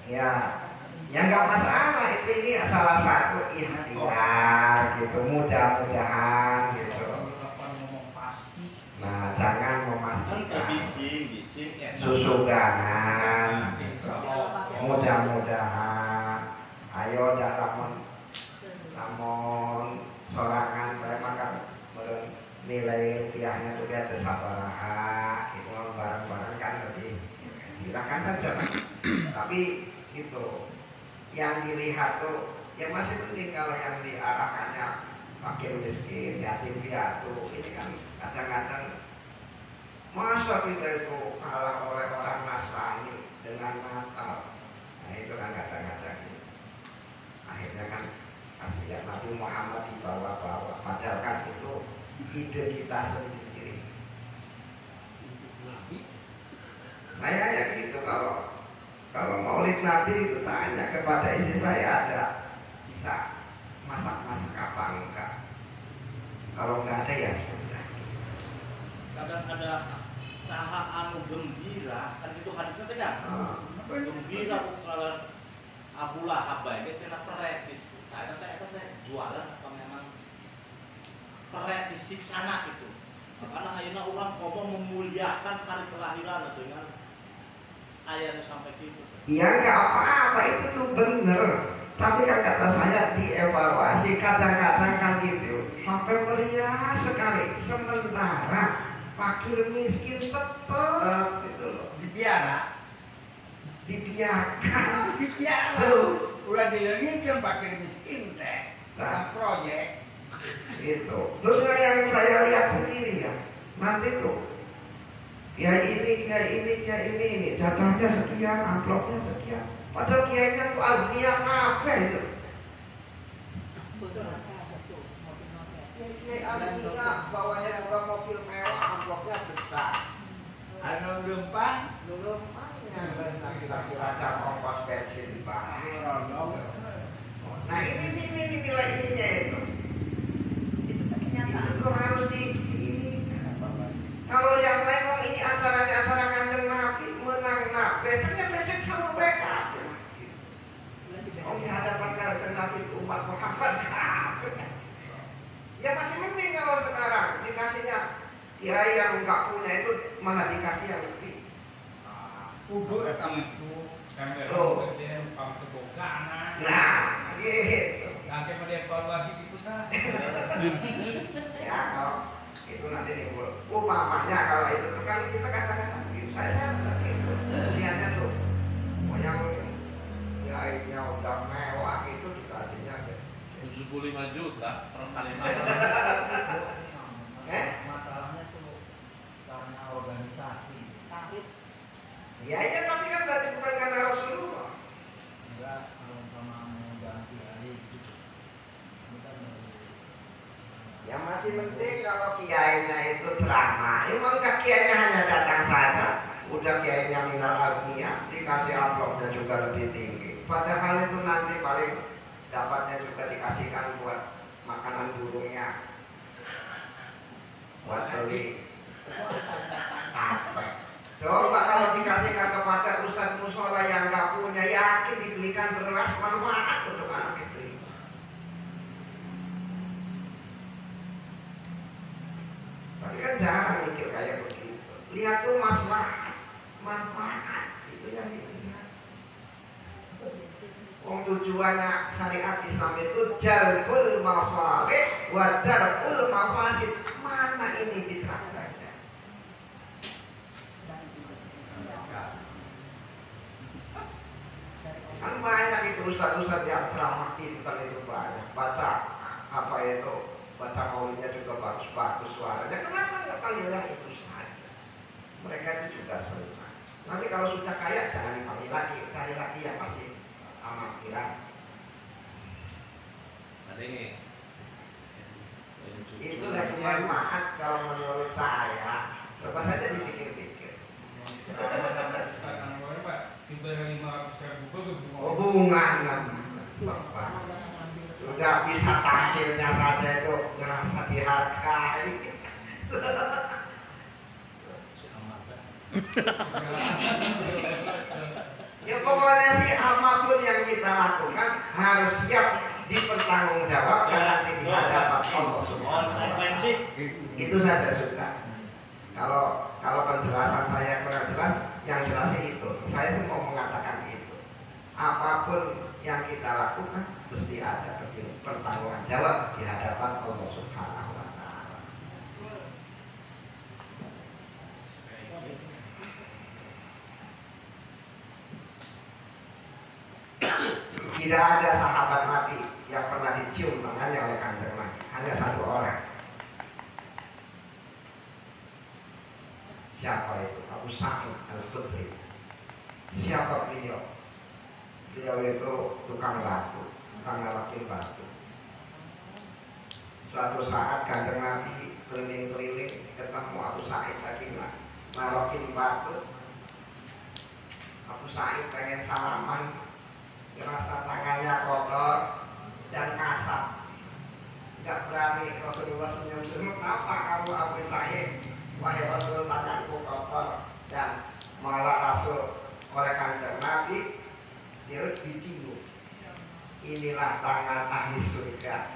ya nggak masalah itu, ini salah satu ikhtiar gitu, mudah-mudahan gitu. Nah jangan memastikan bising susuganan gitu. Mudah-mudahan ayo dalam namun sorangan saya makan nilai rupiahnya tuh dia tersabaraha itu barang-barang kan lebih silakan saja. Tapi gitu yang dilihat tuh yang masih penting kalau yang diarahkannya fakir miskin, yatim piatu, ini kan kadang-kadang masa kita itu kalah oleh orang Nasrani dengan Natal. Nah itu kan kadang-kadang akhirnya kan kasihan Nabi Muhammad dibawa-bawa, padahal kan itu ide kita sendiri. Saya ya gitu, kalau maulid Nabi itu tanya kepada istri saya ada bisa masak-masak apa enggak. Kalau enggak ada ya sudah. Kadang ada saha anu gembira, kan itu hadisnya teh kan. Gembira kalau Abu Lahab bae ge cenah peretis. Eta teh jualan apa memang perek disiksana gitu. Karena ayeuna urang komo memuliakan hari kelahiran dengan ayat sampai gitu. Iya enggak apa-apa, itu tuh bener. Tapi kan kata saya dievaluasi, kadang-kadang kan gitu sampai meriah sekali, sementara fakir miskin tetap gitu loh. Dibiarkan Terus udah dilengitkan fakir miskin teh dalam proyek gitu. Terus yang saya lihat sendiri ya, nanti tuh kiai ini jatahnya sekian, amplopnya sekian. Padahal kiainya tuh alumnia apa itu? Kiai alumnia bawanya juga mobil mewah, amplopnya besar. anu lempang Kira-kira ada ongkos bensin Pak. Nah ini nilai ininya itu. Itu harus ini. Kalau yang lain ini acaranya acara kanjeng Nabi menang Nabi, besoknya besok sama mereka. Di hadapan kanjeng Nabi itu umat Muhammad ya masih mending kalau sekarang dikasihnya ya yang nggak punya itu malah dikasih yang lebih. kudu eta mah Oh. Nah, gitu. Nanti mau dievaluasi gitu kan? Ya kalau itu nanti timbul. Umpamanya kalau itu tuh kan kita katakan gitu. Saya gitu. Lihatnya tuh, yang nilainya udah mewah itu dikasihnya 75 juta per kalimat. Masalahnya tuh karena organisasi. ya iya tapi kan berarti bukan karena Rasulullah. Enggak, kalau umpama mau ganti hari gitu. Ini kan Yang masih penting kalau kiainya itu ceramah. Emang kiainya hanya datang saja. Udah kiainya minal agniya, dikasih amplopnya juga lebih tinggi. Padahal itu nanti paling dapatnya juga dikasihkan buat makanan burungnya, buat beli apa. Coba kalau dikasihkan kepada ustadz musola yang nggak punya, yakin dibelikan beras manfaat untuk anak istri. Tapi kan jarang mikir kayak begitu. Lihat tuh maslahat, manfaat itu yang dilihat. Tujuannya syariat Islam itu jalbul masalih wa darul mafasid. Mana ini diterapkan? Kan banyak itu ustaz-ustaz yang ceramah pintar itu banyak. Baca apa itu, baca maulidnya juga bagus-bagus suaranya. Kenapa nggak panggil yang itu saja? Mereka itu juga senang. Nanti kalau sudah kaya jangan dipanggil lagi, cari lagi yang masih amatiran. Ada ini. Itu lebih bermanfaat kalau menurut saya. Coba saja dipikir-pikir. Hubungan Bapak sudah bisa tampilnya saja itu merasa dihargai. Ya pokoknya sih apapun yang kita lakukan harus siap dipertanggungjawabkan nanti di hadapan Allah Subhanahu wa Ta'ala. Itu saja sudah. Kalau penjelasan saya kurang jelas, yang jelasnya itu. Saya mau mengatakan itu. Apapun yang kita lakukan mesti ada pertanggungan jawab di hadapan Allah Subhanahu wa Ta'ala. Tidak ada sahabat Nabi yang pernah dicium tangannya oleh Kanjeng Nabi. Hanya satu orang. Siapa itu? Abu Sa'id Al-Khudri. Siapa beliau? Beliau itu tukang batu, tukang ngalakin batu. Suatu saat Kanjeng Nabi keliling-keliling ketemu Abu Sa'id lagi ngalakin batu. Abu Sa'id pengen salaman, merasa tangannya kotor dan kasar. Gak berani Rasulullah senyum-senyum. Apa kamu Abu Sa'id? Wahai Rasul, tanganku kotor. Dan malah Rasul oleh Kanjeng Nabi dia dicium. Inilah tangan ahli surga.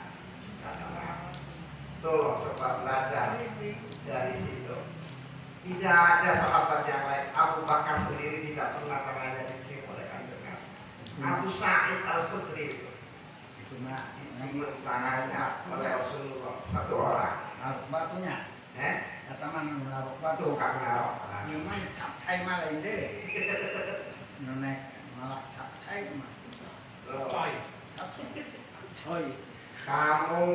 Tuh coba belajar dari situ. Tidak ada sahabat yang lain. Abu Bakar sendiri tidak pernah tangannya dicium oleh Kanjeng Nabi. Abu Sa'id Al-Khudri itu dicium tangannya oleh Rasulullah satu orang. Batunya kata mana menaruh batu Tukang naruh. gimana capcay malah ini nenek malah capcay mah coy Kamu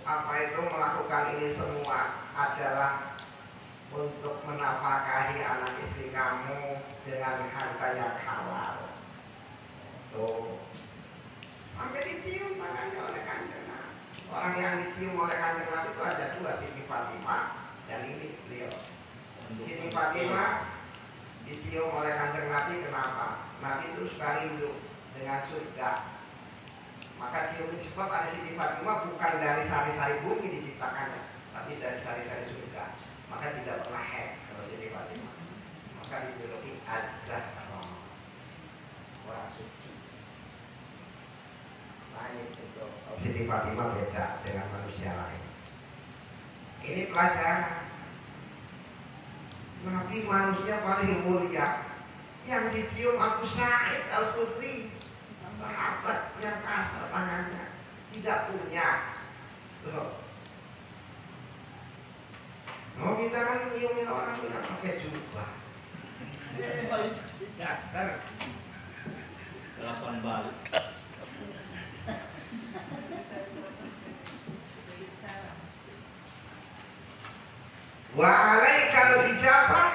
apa itu melakukan ini semua adalah untuk menafkahi anak istri kamu dengan harta yang halal. Tuh, sampai dicium tangannya oleh Kanjeng Nabi. Orang yang dicium oleh Kanjeng Nabi itu ada dua, Siti Fatimah dan ini beliau. Siti Fatimah dicium oleh Kanjeng Nabi. Kenapa? Nabi itu suka rindu dengan surga. Maka cium sebab ada Siti Fatimah bukan dari sari-sari bumi diciptakannya, tapi dari sari-sari surga. Maka tidak pernah head kalau Siti Fatimah. Maka dijuluki Az-Zahra, orang suci. Lain itu. Siti Fatimah beda dengan manusia lain. Ini pelajaran. Nabi manusia paling mulia. Yang dicium Abu Sa'id Al-Khudri, sahabat yang kasar tangannya, tidak punya. Kita kan nyiumin orang tidak pakai jubah. Daster. 8 balik. Wa alaikal ijabah,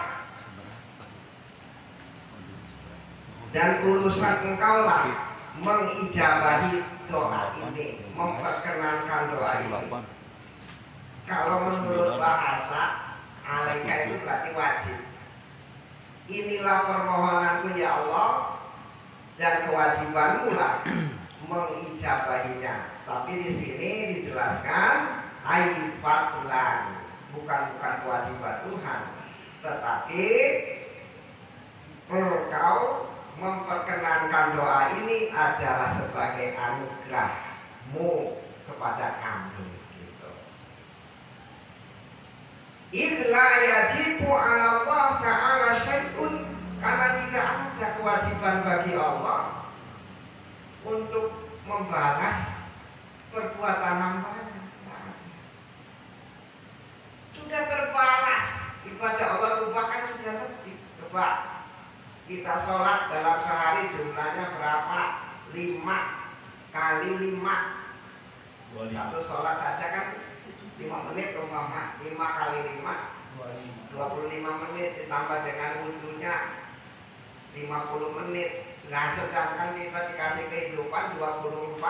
dan urusan engkaulah mengijabahi doa ini, memperkenankan doa ini. Kalau menurut bahasa alaika itu berarti wajib. Inilah permohonanku ya Allah, dan kewajibanmu lah mengijabahinya. Tapi di sini dijelaskan aifatlan, bukan kewajiban Tuhan, tetapi engkau memperkenankan doa ini adalah sebagai anugerahmu kepada kami. Gitu. Idla yajibu ala Allah ta'ala syai'un, karena tidak ada kewajiban bagi Allah untuk membalas perbuatan hambanya. Sudah terbalas ibadah Allah, lupakan sudah lebih. Coba kita sholat dalam sehari jumlahnya berapa? 5 kali 5. Satu sholat saja kan 5 menit, 5 kali 5 25 menit, ditambah dengan wudhunya 50 menit. Nah, sedangkan kita dikasih kehidupan 24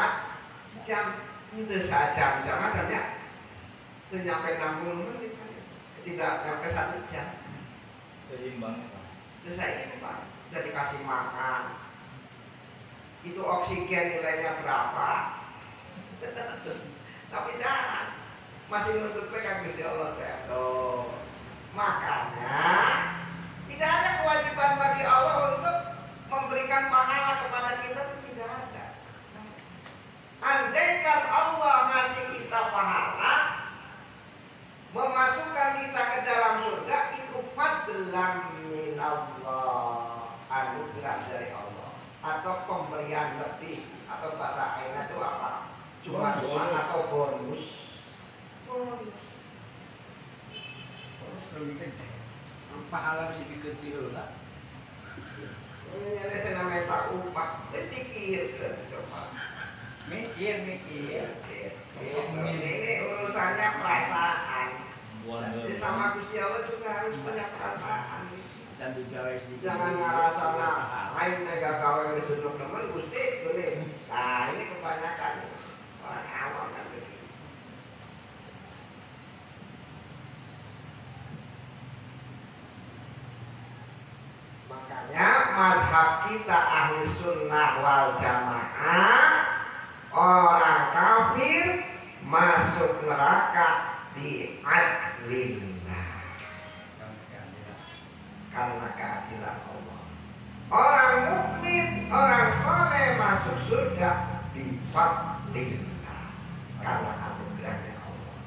jam, itu sejam kan ya, itu nyampe 60 menit, tidak nyampe 1 jam. Seimbang. Itu seimbang. Sudah dikasih makan, itu oksigen nilainya berapa? Tapi jangan masih menuntut PK Gusti Allah. Makanya tidak ada kewajiban bagi Allah untuk memberikan pahala kepada kita, tidak ada. Andaikan Allah ngasih kita pahala, memasukkan kita ke dalam surga, itu fadlan minallah, anugerah dari Allah, atau pemberian lebih, atau bahasa lainnya itu apa? Cuma atau bonus. Pahala mesti dikecil lah. Ini ada namanya tak upah, pikir coba. Mikir. Ini urusannya perasaan. Jadi sama Gusti Allah juga harus punya perasaan. Jangan ngerasa lain nega gawe duduk temen Gusti boleh. Nah ini kebanyakan orang awam kan begitu. Makanya mazhab kita ahli sunnah wal jamaah, orang kafir masuk neraka di adlillah, karena keadilan Allah. Orang mukmin, orang soleh masuk surga di fadlillah, karena anugerahnya Allah.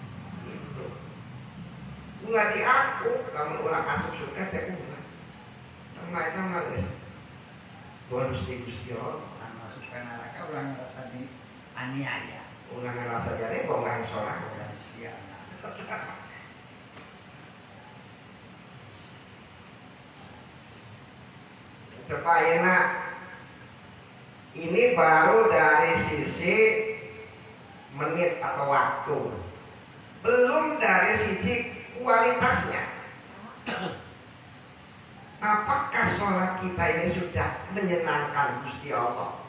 Itu nggak diaku, namun orang masuk surga saya ulang. Mereka manis bonus di Gusti Allah. Masuk ke neraka orang rasa di aniaya. Orang rasa jadi bongkang sholat. Coba ya nak, ini baru dari sisi menit atau waktu, belum dari sisi kualitasnya. Apakah sholat kita ini sudah menyenangkan Gusti Allah?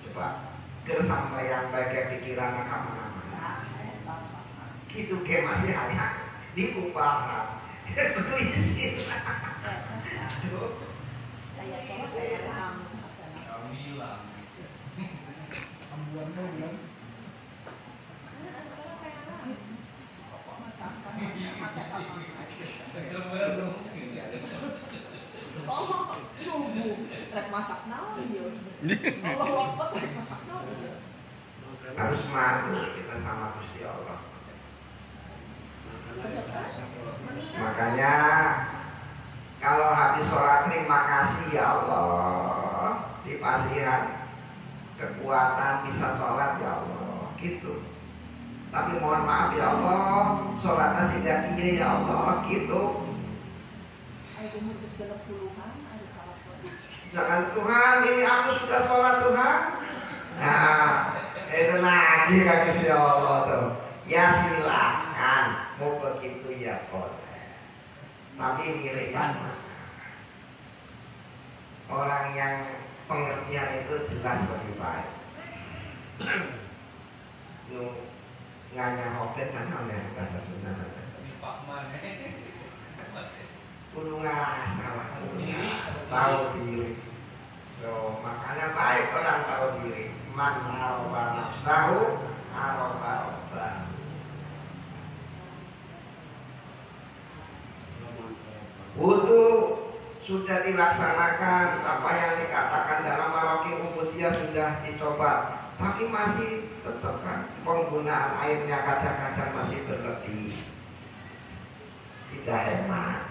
Coba kesampaian bagai pikiran kemana-mana. Gitu ke masih hanya di upahan. Kulisin. Rek masak naon ya. Allah Akbar, rek masak naon ya. Harus malu kita sama Gusti Allah. Makanya kalau habis sholat terima kasih ya Allah, dipasihan kekuatan bisa sholat ya Allah, gitu. Tapi mohon maaf ya Allah, sholatnya tidak iya ya Allah, gitu. Jangan Tuhan, ini aku sudah sholat Tuhan. Nah, itu lagi kan Gusti Allah tuh. Ya silakan, mau begitu ya boleh. Tapi miliknya orang yang pengertian itu jelas lebih baik. Nganya hoken kan oleh bahasa Sunda. Kudu ngerasa lah, tahu diri. So, makanya baik orang tahu diri. Man aroba nafsahu aroba rabbahu. Wudu sudah dilaksanakan, apa yang dikatakan dalam Maraqi Ubudiyah sudah dicoba, tapi masih tetap kan penggunaan airnya kadang-kadang masih berlebih, tidak hemat.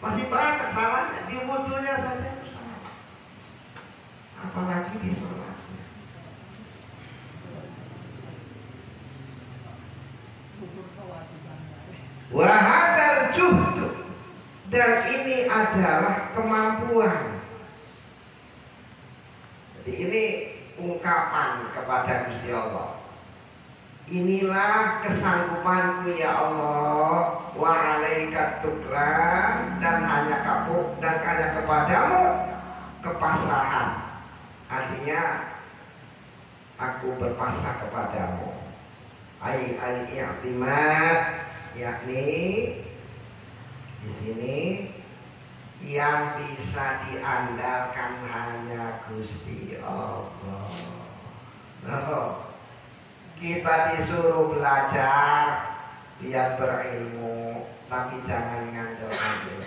Masih banyak kesalahannya di wudunya saja itu salah, apalagi di sholatnya. Wahadal juhdu Dan ini adalah kemampuan. Jadi ini ungkapan kepada Gusti Allah. Inilah kesanggupanku ya Allah, wa alaika tuklan, dan hanya kamu dan hanya kepadamu kepasrahan. Artinya aku berpasrah kepadamu. Al-i'timad, yakni di sini yang bisa diandalkan hanya Gusti Allah. Kita disuruh belajar biar berilmu, tapi jangan ngandel-ngandel.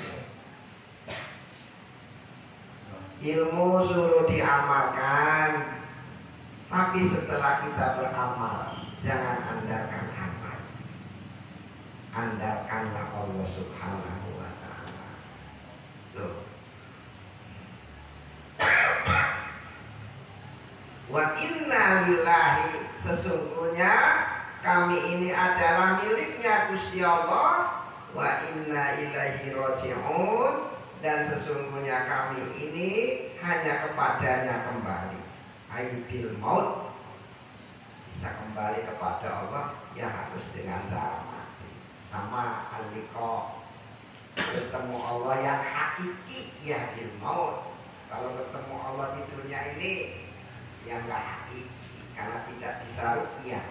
Ilmu suruh diamalkan, tapi setelah kita beramal, jangan andalkan amal. Andalkanlah Allah Subhanahu wa ta'ala. Loh. Wa inna lillahi, sesungguhnya kami ini adalah miliknya Gusti Allah. Wa inna ilaihi raji'un, dan sesungguhnya kami ini hanya kepadanya kembali. Aibil maut, bisa kembali kepada Allah ya harus dengan cara mati. Sama al-liqa, ketemu Allah yang hakiki ya bil maut. Kalau ketemu Allah di dunia ini yang gak hakiki, karena tidak bisa ruqyah.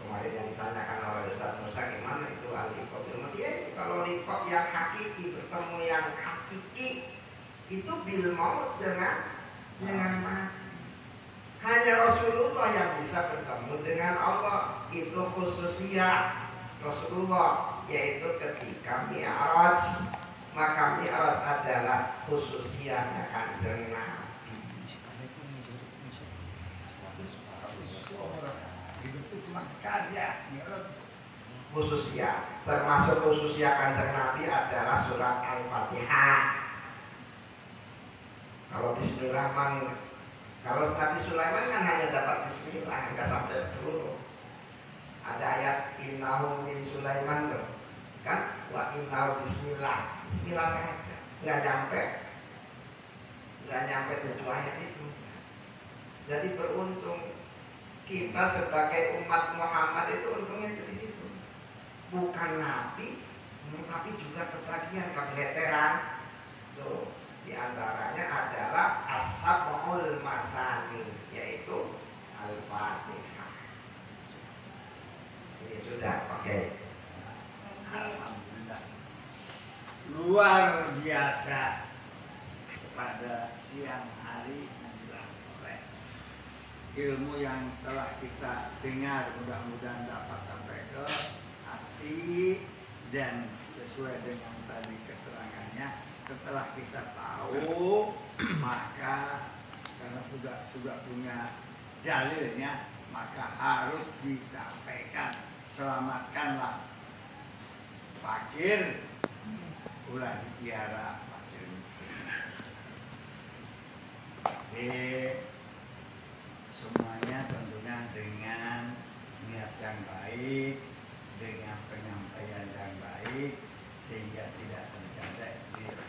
Kemarin yang ditanyakan oleh Ustaz Musa, gimana itu al-liqa bil maut? Ya, kalau liqa yang hakiki, bertemu yang hakiki, itu bil maut dengan mati. Hanya Rasulullah yang bisa bertemu dengan Allah. Itu khususnya Rasulullah, yaitu ketika Mi'raj. Maka Mi'raj adalah khususnya Kanjeng Nabi. Hidup itu cuma sekali ya. Khususnya, termasuk khususnya Kanjeng Nabi adalah surat Al-Fatihah. Kalau Bismillah kalau Nabi Sulaiman kan hanya dapat Bismillah, enggak sampai seluruh. Ada ayat innahu min Sulaiman tuh, kan? Wa innahu Bismillah, Bismillah saja, enggak nyampe 7 ayat itu. Jadi beruntung kita sebagai umat Muhammad itu, untungnya itu di situ. Bukan Nabi, tapi juga kebagian kebeleteran. Tuh. Di antaranya adalah as-sab'ul masani, yaitu Al-Fatihah. Ini sudah oke. Alhamdulillah. Luar biasa pada siang hari menjelang sore. Ilmu yang telah kita dengar mudah-mudahan dapat sampai ke hati, dan sesuai dengan tadi keterangannya. Setelah kita tahu, maka karena sudah punya dalilnya, maka harus disampaikan. Selamatkanlah fakir, ulah dipiara fakir miskin. Semuanya tentunya dengan niat yang baik, dengan penyampaian yang baik, sehingga tidak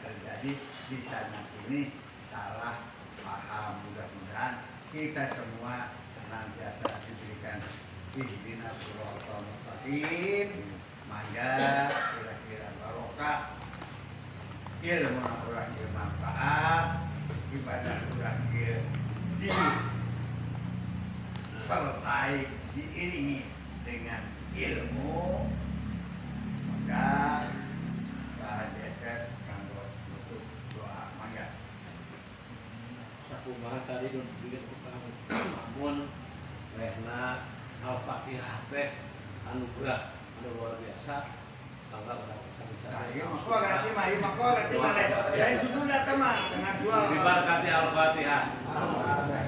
terjadi di sana sini salah paham. Mudah-mudahan kita semua senantiasa diberikan ihdinas siratal mustaqim, mangga kira-kira barokah, ilmu orang bermanfaat, ibadah orang disertai diiringi dengan ilmu. Maka bahagia kanggo nutup doa mangga. Sakumaha tadi nu bikin utang namun rehna Al-Fatihah teh anugerah anu luar biasa. Tanggal Iya, makanya lain sudah teman dengan jual. diberkati Al-Fatihah. Alhamdulillah.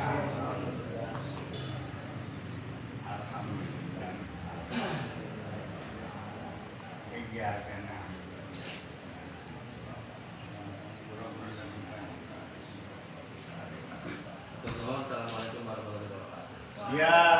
Iya karena Assalamualaikum warahmatullahi wabarakatuh. ya